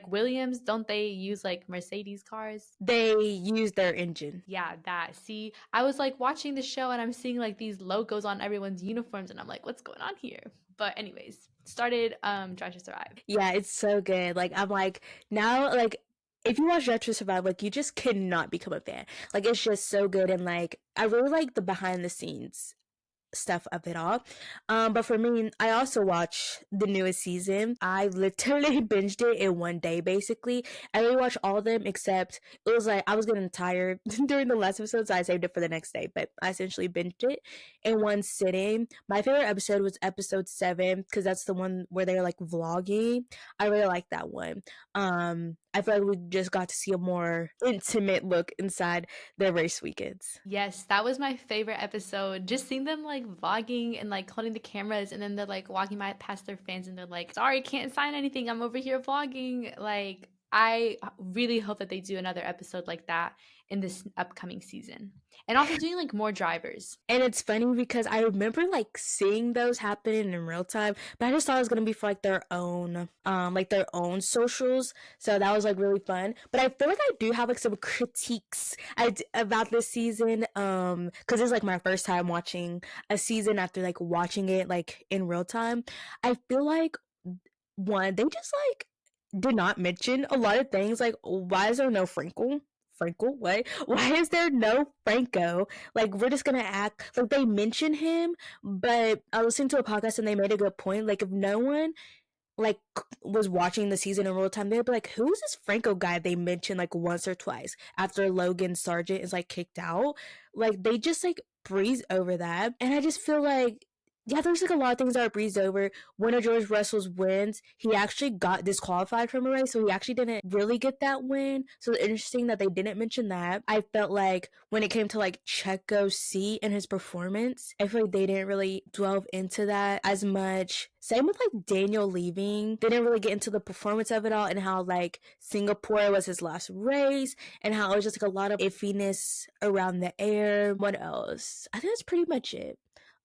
Williams, don't they use like Mercedes cars? They use their engine. Yeah, that. See, I was like watching the show and I'm seeing like these logos on everyone's uniforms and I'm like, what's going on here? But anyways, started Drive to Survive. Yeah, it's so good. Like, I'm like, now, like, if you watch Drive to Survive, like, you just cannot become a fan. Like, it's just so good. And, like, I really like the behind the scenes stuff of it all. But for me, I also watched the newest season. I literally binged it in one day, basically. I really watched all of them except it was like I was getting tired during the last episode, so I saved it for the next day. But I essentially binged it in one sitting. My favorite episode was episode 7 because that's the one where they're like vlogging. I really like that one. I feel like we just got to see a more intimate look inside their race weekends. Yes, that was my favorite episode. Just seeing them like vlogging and like holding the cameras and then they're like walking by past their fans and they're like, sorry, can't sign anything. I'm over here vlogging. Like, I really hope that they do another episode like that in this upcoming season. And also doing like more drivers. And it's funny because I remember like seeing those happening in real time, but I just thought it was gonna be for like their own socials. So that was like really fun. But I feel like I do have like some critiques about this season, because it's like my first time watching a season after like watching it like in real time. I feel like one, they just like did not mention a lot of things. Like, why is there no Frankel? Frankel? What? Why is there no Franco? Like, we're just gonna act like they mention him, but I listened to a podcast and they made a good point. Like, if no one like was watching the season in real time, they'd be like, "Who's this Franco guy?" They mentioned like once or twice after Logan Sargent is like kicked out. Like they just like breeze over that, and I just feel like. Yeah, there's like a lot of things that are breezed over. One of George Russell's wins, he actually got disqualified from a race, so he actually didn't really get that win. So it's interesting that they didn't mention that. I felt like when it came to like Checo C and his performance, I feel like they didn't really delve into that as much. Same with like Daniel leaving. They didn't really get into the performance of it all and how like Singapore was his last race and how it was just like a lot of iffiness around the air. What else? I think that's pretty much it.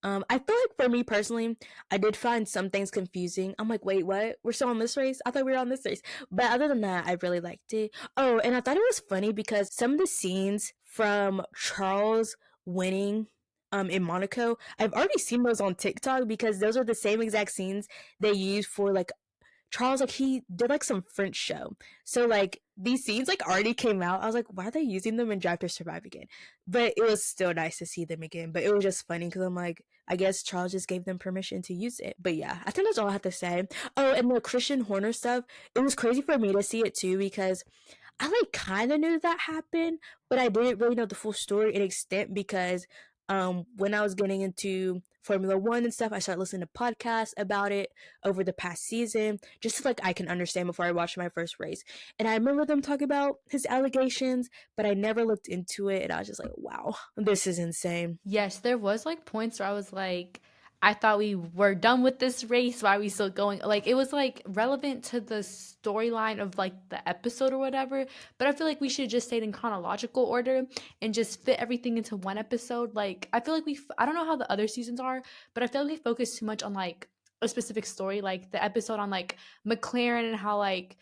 I feel like for me personally, I did find some things confusing. I'm like, wait, what? We're still on this race? I thought we were on this race. But other than that, I really liked it. Oh, and I thought it was funny because some of the scenes from Charles winning in Monaco, I've already seen those on TikTok because those are the same exact scenes they use for like Charles, like he did like some French show. So like these scenes like already came out. I was like, why are they using them in Drive to Survive again? But it was still nice to see them again. But it was just funny because I'm like, I guess Charles just gave them permission to use it. But yeah, I think that's all I have to say. Oh, and the Christian Horner stuff, it was crazy for me to see it too because I like kind of knew that happened, but I didn't really know the full story and extent because when I was getting into Formula One and stuff, I started listening to podcasts about it over the past season, just so like I can understand before I watched my first race. And I remember them talking about his allegations, but I never looked into it, and I was just like, wow, this is insane. Yes, there was like points where I was like, I thought we were done with this race. Why are we still going? Like it was like relevant to the storyline of like the episode or whatever. But I feel like we should just stay in chronological order and just fit everything into one episode. Like I feel like I don't know how the other seasons are, but I feel like we focus too much on like a specific story, like the episode on like McLaren and how like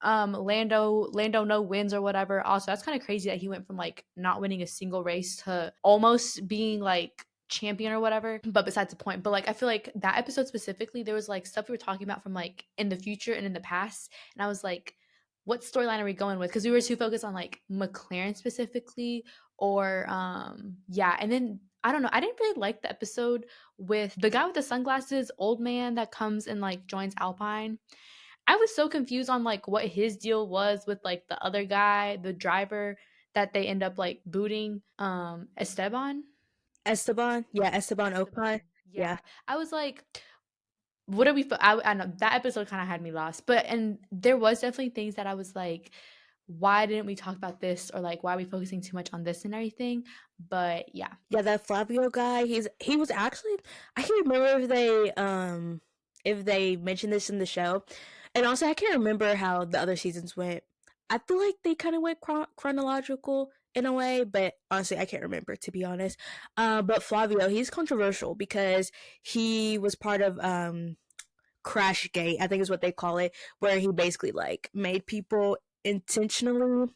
Lando no wins or whatever. Also, that's kind of crazy that he went from like not winning a single race to almost being like champion or whatever. But besides the point, but like I feel like that episode specifically, there was like stuff we were talking about from like in the future and in the past, and I was like, what storyline are we going with? Because we were too focused on like McLaren specifically, or yeah, and then I don't know. I didn't really like the episode with the guy with the sunglasses, old man that comes and like joins Alpine. I was so confused on like what his deal was with like the other guy, the driver that they end up like booting Esteban. Esteban, yeah, Esteban Esteban. Okai, Yeah. yeah. I was like, what are we I know that episode kind of had me lost, but and there was definitely things that I was like, why didn't we talk about this, or like why are we focusing too much on this and everything? But yeah. Yeah, that Flavio guy, he was actually, I can't remember if they mentioned this in the show. And also I can't remember how the other seasons went. I feel like they kind of went chronological in a way, but honestly I can't remember, to be honest. But Flavio, he's controversial because he was part of Crash Gate, I think is what they call it, where he basically like made people intentionally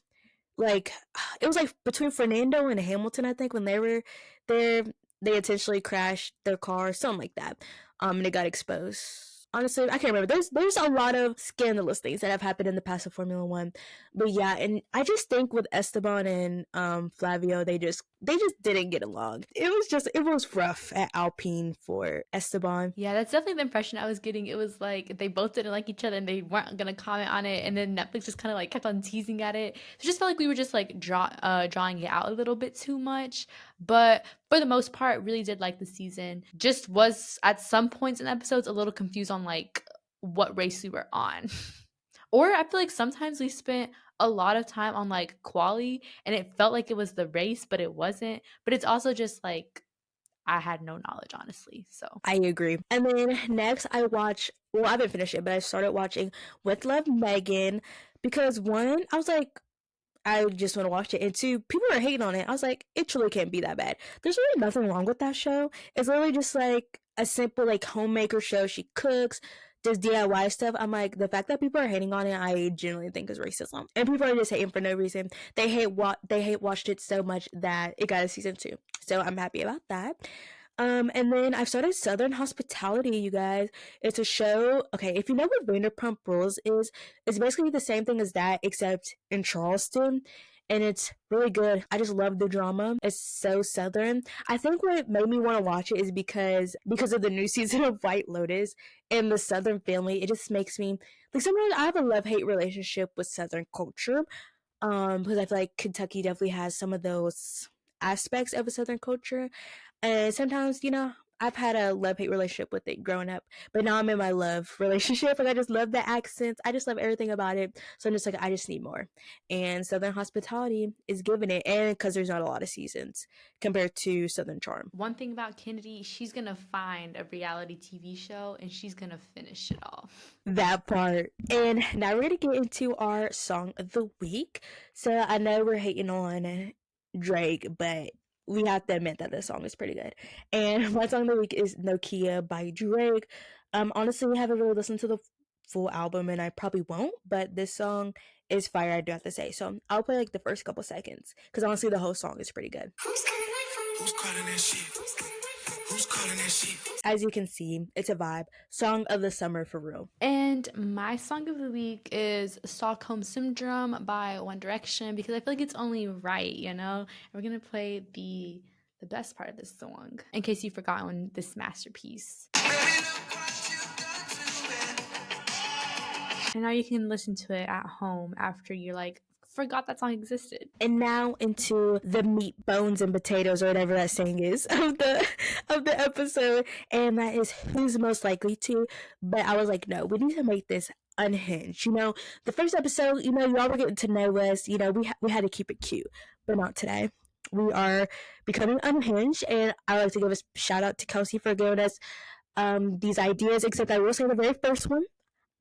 like it was like between Fernando and Hamilton, I think, when they were there, they intentionally crashed their car, something like that. And it got exposed. Honestly, I can't remember. There's a lot of scandalous things that have happened in the past of Formula One, but yeah, and I just think with Esteban and Flavio, they just didn't get along. It was rough at Alpine for Esteban. Yeah, that's definitely the impression I was getting. It was like they both didn't like each other and they weren't gonna comment on it, and then Netflix just kind of like kept on teasing at it. So it just felt like we were just like drawing it out a little bit too much. But for the most part, really did like the season. Just was at some points in episodes a little confused on like what race we were on. Or I feel like sometimes we spent a lot of time on like quali and it felt like it was the race, but it wasn't. But it's also just like I had no knowledge, honestly. So I agree. And then next, I haven't finished it, but I started watching With Love Megan because one, I was like, I just want to watch it. And two, people are hating on it. I was like, it truly can't be that bad. There's really nothing wrong with that show. It's literally just like a simple like homemaker show. She cooks, does DIY stuff. I'm like, the fact that people are hating on it, I genuinely think is racism. And people are just hating for no reason. They hate watched it so much that it got a season 2. So I'm happy about that. And then I've started Southern Hospitality, you guys. It's a show. Okay, if you know what Vanderpump Rules is, it's basically the same thing as that, except in Charleston. And it's really good. I just love the drama. It's so Southern. I think what made me want to watch it is because of the new season of White Lotus and the Southern family. It just makes me like sometimes I have a love hate relationship with Southern culture. Because I feel like Kentucky definitely has some of those aspects of a Southern culture. And sometimes, I've had a love hate relationship with it growing up, but now I'm in my love relationship. Like, I just love the accents. I just love everything about it. So I'm just like, I just need more. And Southern Hospitality is giving it. And because there's not a lot of seasons compared to Southern Charm. one thing about Kennedy, she's gonna find a reality TV show and she's gonna finish it all. That part. And now we're going to get into our song of the week. So I know we're hating on Drake, but we have to admit that this song is pretty good. And my song of the week is Nokia by Drake. Honestly, I haven't really listened to the full album and I probably won't, but this song is fire, I do have to say. So I'll play like the first couple seconds because honestly, the whole song is pretty good. Who's calling that shit? Who's calling that shit? As you can see, it's a vibe. Song of the summer for real. And my song of the week is Stockholm Syndrome by One Direction because I feel like it's only right, you know? And we're gonna play the best part of this song in case you've forgotten this masterpiece. And now you can listen to it at home after you're like, forgot that song existed. And now into the meat, bones, and potatoes, or whatever that saying is of the episode, and that is who's most likely to. But I was like, no, we need to make this unhinged. The first episode, y'all were getting to know us. We had to keep it cute, but not today. We are becoming unhinged, and I would like to give a shout out to Kelsey for giving us these ideas. Except I will say the very first one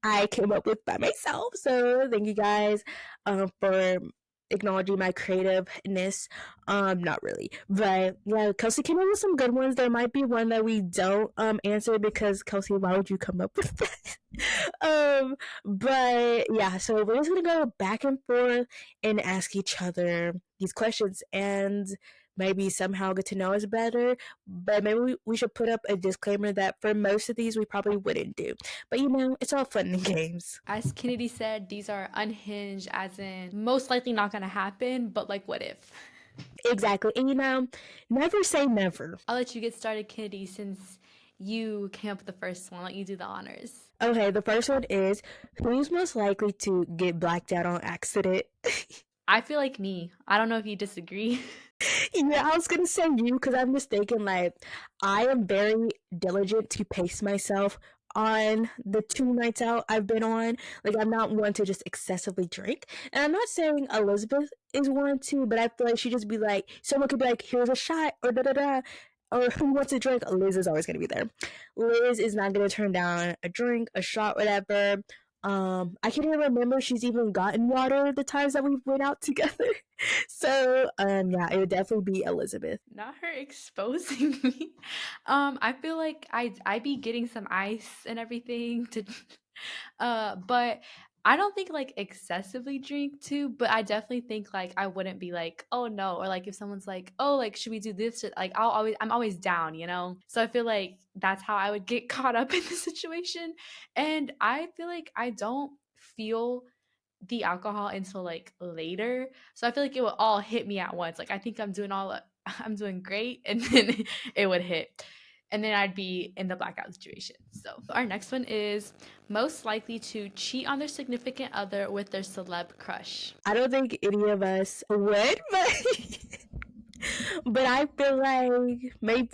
I came up with by myself. So thank you guys for acknowledging my creativeness. Not really, but yeah, Kelsey came up with some good ones. There might be one that we don't answer because Kelsey, why would you come up with that? But yeah, so we're just gonna go back and forth and ask each other these questions and maybe somehow get to know us better. But maybe we should put up a disclaimer that for most of these we probably wouldn't do. But it's all fun and games. As Kennedy said, these are unhinged, as in most likely not gonna happen, but like, what if? Exactly. And never say never. I'll let you get started, Kennedy, since you came up with the first one. I'll let you do the honors. Okay, the first one is who's most likely to get blacked out on accident? I feel like me. I don't know if you disagree. Yeah, I was gonna say you because I'm mistaken. Like, I am very diligent to pace myself on the 2 nights out I've been on. Like, I'm not one to just excessively drink. And I'm not saying Elizabeth is one too, but I feel like she just be like, someone could be like, here's a shot, or da da da. Or who wants a drink? Liz is always gonna be there. Liz is not gonna turn down a drink, a shot, whatever. I can't even remember she's even gotten water the times that we went out together. So, yeah, it would definitely be Elizabeth. Not her exposing me. I feel like I be getting some ice and everything to but I don't think like excessively drink too, but I definitely think like I wouldn't be like, "Oh no," or like if someone's like, "Oh, like should we do this?" Like I'm always down, you know? So I feel like that's how I would get caught up in the situation. And I feel like I don't feel the alcohol until like later. So I feel like it would all hit me at once. Like I think I'm doing great and then it would hit. And then I'd be in the blackout situation. So our next one is most likely to cheat on their significant other with their celeb crush. I don't think any of us would, but but I feel like maybe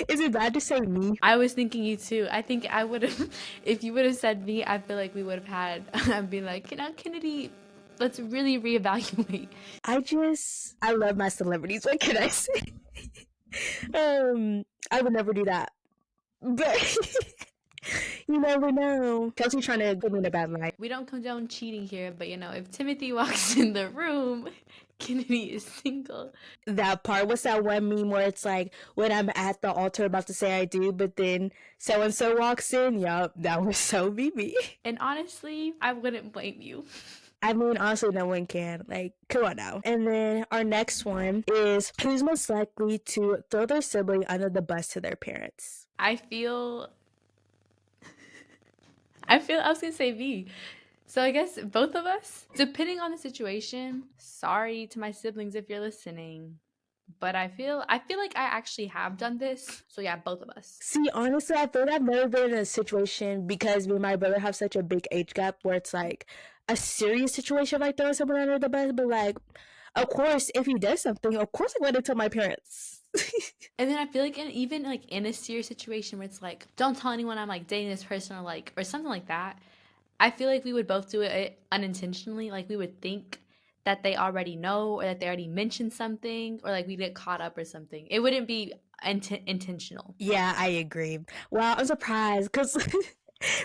is it bad to say me? I was thinking you too. I think I would have, if you would have said me, I feel like we would have had, I'd be like, Kennedy, let's really reevaluate. I love my celebrities. What can I say? I would never do that, but you never know. Kelsey trying to put me in a bad light. We don't condone cheating here, but if Timothy walks in the room, Kennedy is single. That part. What's that one meme where it's like when I'm at the altar about to say I do, but then so and so walks in? Yup, that was so me. And honestly, I wouldn't blame you. I mean, honestly, no one can. Like, come on now. And then our next one is who's most likely to throw their sibling under the bus to their parents? I feel I was gonna say me. So I guess both of us, depending on the situation. Sorry to my siblings if you're listening, but I feel like I actually have done this. So yeah, both of us. See, honestly, I feel like I've never been in a situation because me and my brother have such a big age gap where it's like a serious situation like throwing someone under the bus, but like, of course, if he does something, of course I'm going to tell my parents. And then I feel like even like in a serious situation where it's like, don't tell anyone I'm like dating this person or something like that. I feel like we would both do it unintentionally. Like we would think that they already know or that they already mentioned something or like we get caught up or something. It wouldn't be intentional. Yeah, I agree. Wow, I'm surprised because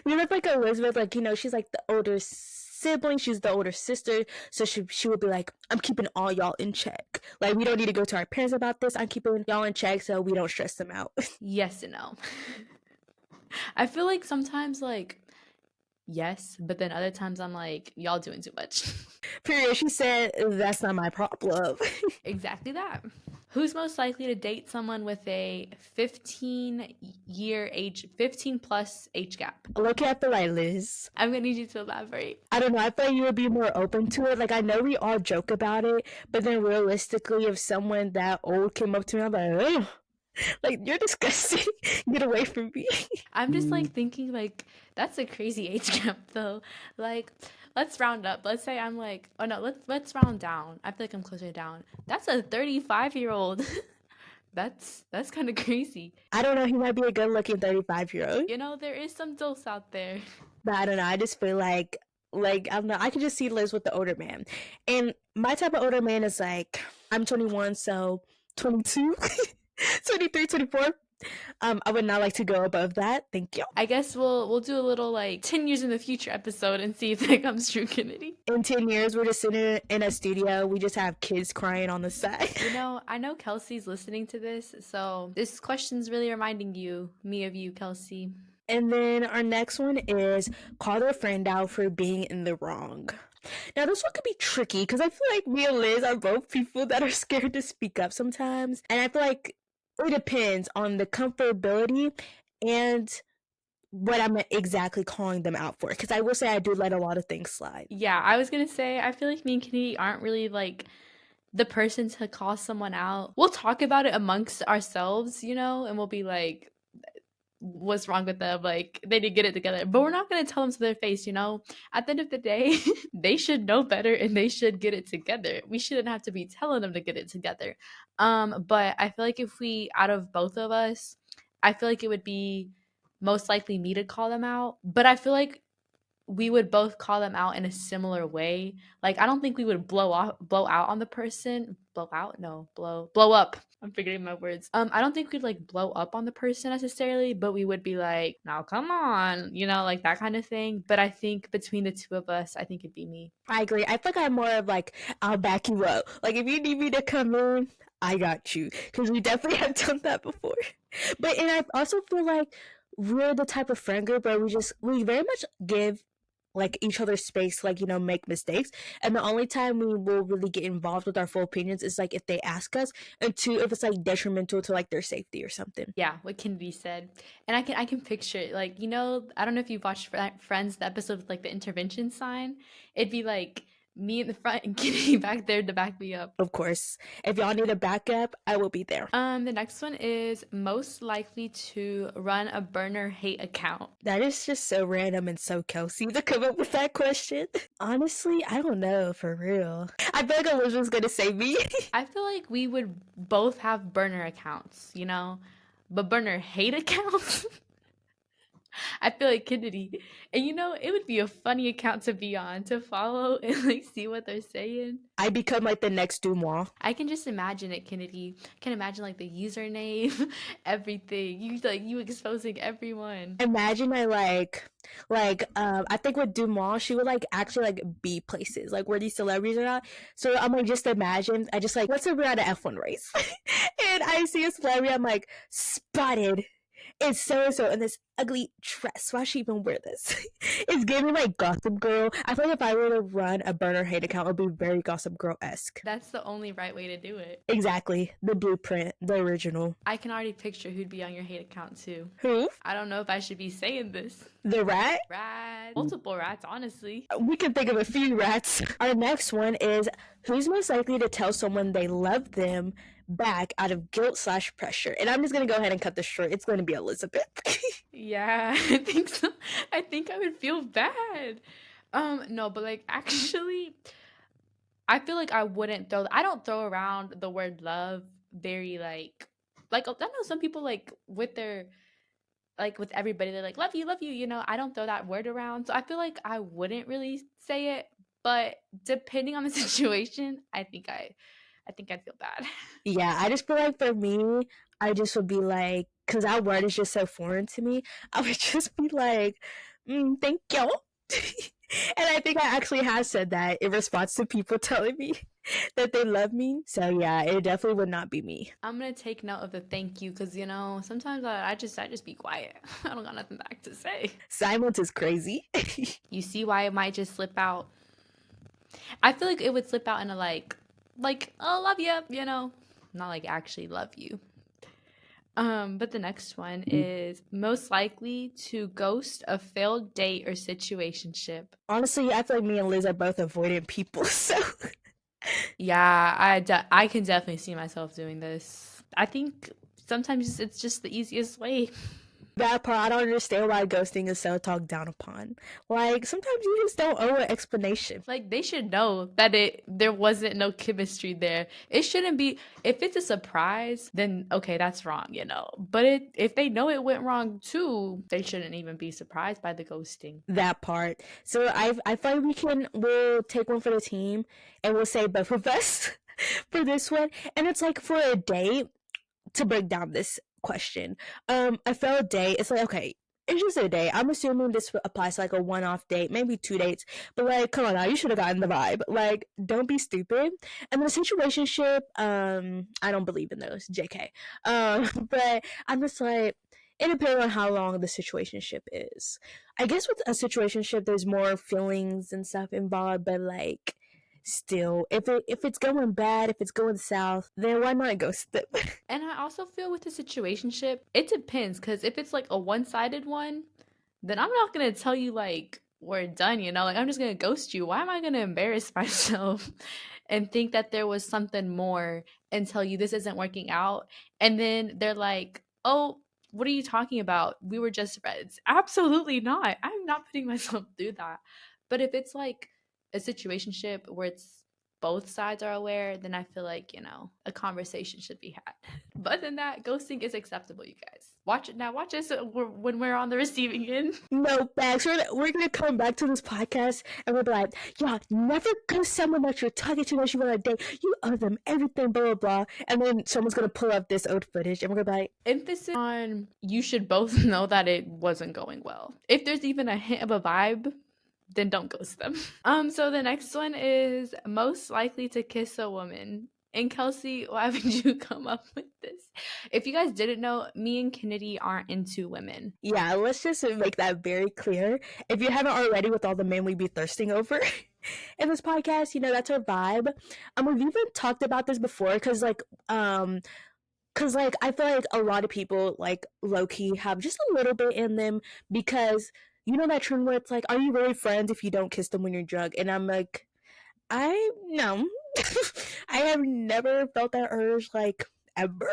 we look like Elizabeth, like, she's like the older sibling, she's the older sister, so she would be like, I'm keeping all y'all in check. Like, we don't need to go to our parents about this. I'm keeping y'all in check so we don't stress them out. Yes and no. I feel like sometimes like yes, but then other times I'm like, y'all doing too much. Period. She said, that's not my problem. Exactly that. Who's most likely to date someone with a 15 plus age gap? Look at the like Liz. I'm gonna need you to elaborate. I don't know. I feel like you would be more open to it. Like, I know we all joke about it, but then realistically, if someone that old came up to me, I'm like, ugh. Like, you're disgusting. Get away from me. I'm just like thinking like that's a crazy age gap though. Like let's round up. Let's say I'm like, oh no, let's round down. I feel like I'm closer down. That's a 35-year-old. That's kind of crazy. I don't know. He might be a good-looking 35-year-old. There is some dose out there. But I don't know. I just feel like I don't know. I could just see Liz with the older man, and my type of older man is like I'm 21, so 22, 23, 24. I would not like to go above that. Thank you. I guess we'll do a little like 10 years in the future episode and see if that comes true, Kennedy. In 10 years, we're just sitting in a studio. We just have kids crying on the side. I know Kelsey's listening to this, so this question's really reminding me of you, Kelsey. And then our next one is call their friend out for being in the wrong. Now, this one could be tricky because I feel like me and Liz are both people that are scared to speak up sometimes. And I feel like it depends on the comfortability and what I'm exactly calling them out for. Because I will say I do let a lot of things slide. Yeah, I was gonna say, I feel like me and Kennedy aren't really like the person to call someone out. We'll talk about it amongst ourselves, and we'll be like, what's wrong with them. Like, they didn't get it together. But we're not going to tell them to their face, you know? At the end of the day, they should know better and they should get it together. We shouldn't have to be telling them to get it together. But I feel like if we, out of both of us, I feel like it would be most likely me to call them out. But I feel like we would both call them out in a similar way. Like, I don't think we would blow out on the person. Blow out? No, blow up. I'm figuring my words. I don't think we'd like blow up on the person necessarily, but we would be like, now come on, you know, like that kind of thing. But I think between the two of us, I think it'd be me. I agree. I feel like I'm more of like, I'll back you up. Like, if you need me to come in, I got you. Because we definitely have done that before. But, and I also feel like we're the type of friend group where we very much give like each other space, like, you know, make mistakes. And the only time we will really get involved with our full opinions is like if they ask us, and two, if it's like detrimental to like their safety or something. Yeah, what can be said. And I can picture it. Like, you know, I don't know if you've watched Friends, the episode with like the intervention sign. It'd be like me in the front and Kitty back there to back me up. Of course, if y'all need a backup, I will be there. The next one is most likely to run a burner hate account. That is just so random and so Kelsey to come up with that question. Honestly, I don't know, for real. I feel like Elizabeth's gonna say me. I feel like we would both have burner accounts, you know, but burner hate accounts. I feel like Kennedy. And you know, it would be a funny account to be on, to follow and like see what they're saying. I become like the next Dumois. I can just imagine it, Kennedy. I can imagine like the username, everything. You exposing everyone. Imagine I think with Dumois, she would like actually like be places like where these celebrities are at. So I'm like, just imagine, I just like, let's say we're at an F1 race and I see a celebrity, I'm like, spotted. It's so and so in this ugly dress. Why she even wear this? It's giving like Gossip Girl. I feel like if I were to run a burner hate account, it would be very Gossip Girl esque. That's the only right way to do it. Exactly. The blueprint, the original. I can already picture who'd be on your hate account too. Who? I don't know if I should be saying this. The rat? Rats. Multiple rats, honestly. We can think of a few rats. Our next one is who's most likely to tell someone they love them back out of guilt/pressure. And I'm just gonna go ahead and cut this short. It's gonna be Elizabeth. Yeah, I think so. I think I would feel bad. No, but like actually, I feel like I don't throw around the word love very like I know some people like with their like with everybody they're like love you, you know. I don't throw that word around. So I feel like I wouldn't really say it, but depending on the situation, I think I'd feel bad. Yeah, I just feel like for me, I just would be like, because that word is just so foreign to me, I would just be like, thank you. And I think I actually have said that in response to people telling me that they love me. So yeah, it definitely would not be me. I'm gonna take note of the thank you because you know sometimes I just be quiet. I don't got nothing back to say. Silence is crazy. You see why it might just slip out. I feel like it would slip out in a like oh love you know, not like actually love you. But the next one is most likely to ghost a failed date or situationship. Honestly, I feel like me and Liz are both avoidant people, so Yeah, I can definitely see myself doing this. I think sometimes it's just the easiest way. that part I don't understand why ghosting is so talked down upon. Like sometimes you just don't owe an explanation. Like they should know that there wasn't no chemistry there. It shouldn't be. If it's a surprise, then okay, that's wrong, you know. But if they know it went wrong too, they shouldn't even be surprised by the ghosting. That part. So I feel like we'll take one for the team and we'll say both of us for this one. And it's like for a date, to break down this question. A failed date, it's like, okay, it's just a date. I'm assuming this applies to like a one-off date, maybe two dates. But like, come on now, you should have gotten the vibe. Like, don't be stupid. And the situationship, I don't believe in those, JK. But I'm just like, it depends on how long the situationship is. I guess with a situationship, there's more feelings and stuff involved, but like, still, if it's going bad, if it's going south, then why not ghost them? And I also feel with the situationship, it depends. Because if it's like a one-sided one, then I'm not gonna tell you like we're done, you know. Like I'm just gonna ghost you. Why am I gonna embarrass myself and think that there was something more and tell you this isn't working out? And then they're like, oh, what are you talking about? We were just friends. Absolutely not. I'm not putting myself through that. But if it's like a situationship where it's both sides are aware, then I feel like, a conversation should be had. But than that, ghosting is acceptable, you guys. Watch it now. Watch us when we're on the receiving end. No, Bags. We're gonna come back to this podcast and we'll be like, y'all never ghost someone that you're talking to that you want to date. You owe them everything, blah blah blah. And then someone's gonna pull up this old footage and we're gonna be like, emphasis on you should both know that it wasn't going well. If there's even a hint of a vibe, then don't ghost them. So the next one is most likely to kiss a woman. And Kelsey, why haven't you come up with this? If you guys didn't know, me and Kennedy aren't into women. yeah, let's just make that very clear. If you haven't already, with all the men we be thirsting over in this podcast, that's our vibe. We've even talked about this before because I feel like a lot of people like low key have just a little bit in them because you know that trend where it's like, are you really friends if you don't kiss them when you're drunk? And I'm like, I no. I have never felt that urge like ever.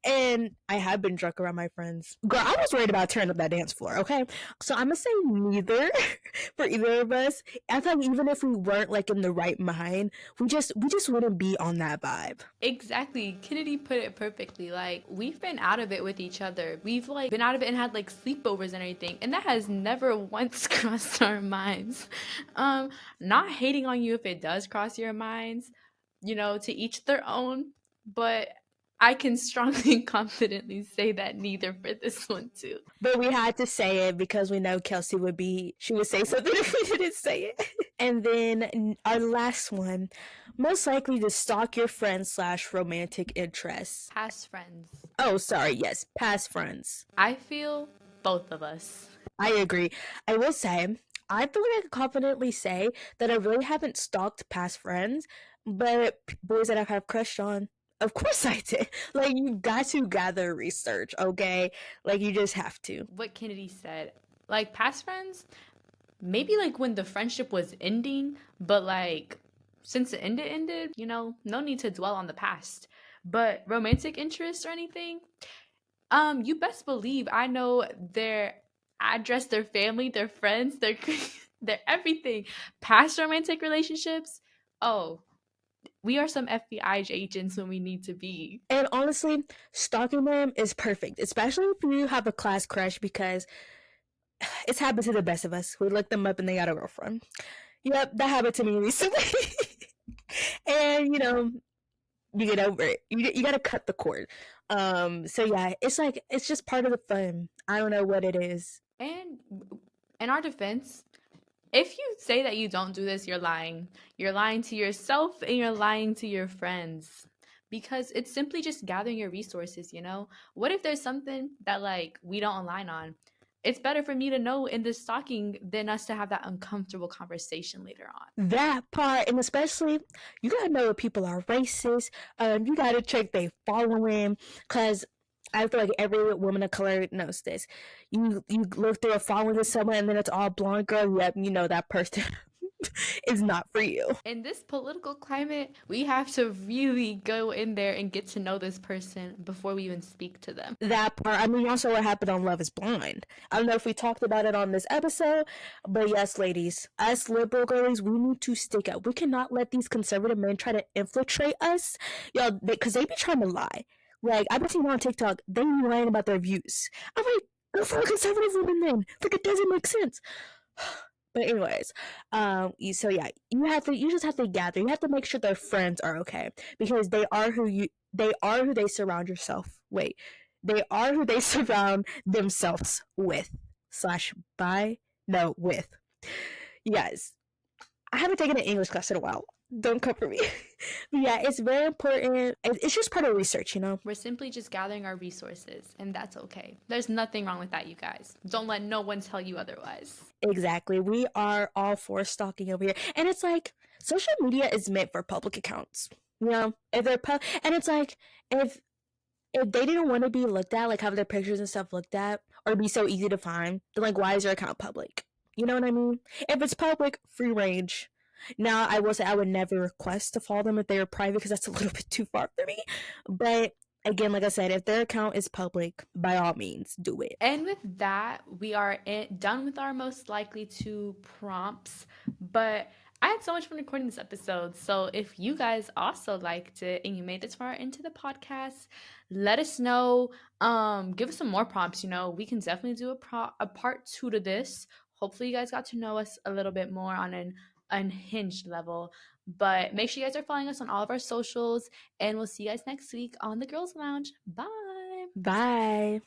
And I have been drunk around my friends. Girl, I was worried about turning up that dance floor, okay? So I'm gonna say neither for either of us. I feel like even if we weren't like in the right mind, we just wouldn't be on that vibe. Exactly. Kennedy put it perfectly. Like, we've been out of it with each other. We've like been out of it and had like sleepovers and everything. And that has never once crossed our minds. Not hating on you if it does cross your minds, to each their own. But I can strongly and confidently say that neither for this one too. But we had to say it because we know Kelsey she would say something if we didn't say it. And then our last one, most likely to stalk your friends / romantic interests. Past friends. Oh, sorry, yes, past friends. I feel both of us. I agree. I will say, I feel like I can confidently say that I really haven't stalked past friends, but boys that I have crushed on, of course I did. Like, you got to gather research, okay? Like, you just have to. What Kennedy said, like past friends, maybe like when the friendship was ending, but like since the ended, no need to dwell on the past. But romantic interest or anything, you best believe I know their address, their family, their friends, their their everything. Past romantic relationships, oh, we are some FBI agents when we need to be. And honestly, stalking them is perfect, especially if you have a class crush, because it's happened to the best of us. We look them up and they got a girlfriend. Yep, that happened to me recently. And you get over it. You got to cut the cord. So yeah, it's just part of the fun. I don't know what it is. And in our defense, if you say that you don't do this, you're lying. You're lying to yourself and you're lying to your friends. Because it's simply just gathering your resources, What if there's something that like we don't align on? It's better for me to know in this stalking than us to have that uncomfortable conversation later on. That part, and especially you gotta know if people are racist. You gotta check they following, cause I feel like every woman of color knows this. You look through a following of someone, and then it's all blonde girl. Yep, you know that person is not for you. In this political climate, we have to really go in there and get to know this person before we even speak to them. That part. I mean, also what happened on Love is Blind. I don't know if we talked about it on this episode, but yes, ladies, us liberal girlies, we need to stick up. We cannot let these conservative men try to infiltrate us, y'all, because they be trying to lie. Like, I've been seeing on TikTok, they be lying about their views. I'm like, go for a conservative woman then. Like, it doesn't make sense. But anyways, so yeah, you just have to gather. You have to make sure their friends are okay, because they are who they surround yourself. Wait, they are who they surround themselves with / by no with. Yes, I haven't taken an English class in a while. Don't come for me. But yeah, it's very important. It's just part of research, We're simply just gathering our resources, and that's okay. There's nothing wrong with that, you guys. Don't let no one tell you otherwise. Exactly. We are all for stalking over here. And it's like, social media is meant for public accounts. If they're and it's like, if they didn't want to be looked at, like have their pictures and stuff looked at, or be so easy to find, then like, why is your account public? You know what I mean? If it's public, free range. Now, I will say I would never request to follow them if they were private, because that's a little bit too far for me. But Again, like I said, if their account is public, by all means, do it. And with that, we are done with our most likely to prompts. But I had so much fun recording this episode. So if you guys also liked it and you made this far into the podcast, let us know. Give us some more prompts. You know, we can definitely do a part two to this. Hopefully, you guys got to know us a little bit more on an unhinged level. But make sure you guys are following us on all of our socials, and we'll see you guys next week on the Girls Lounge. Bye. Bye.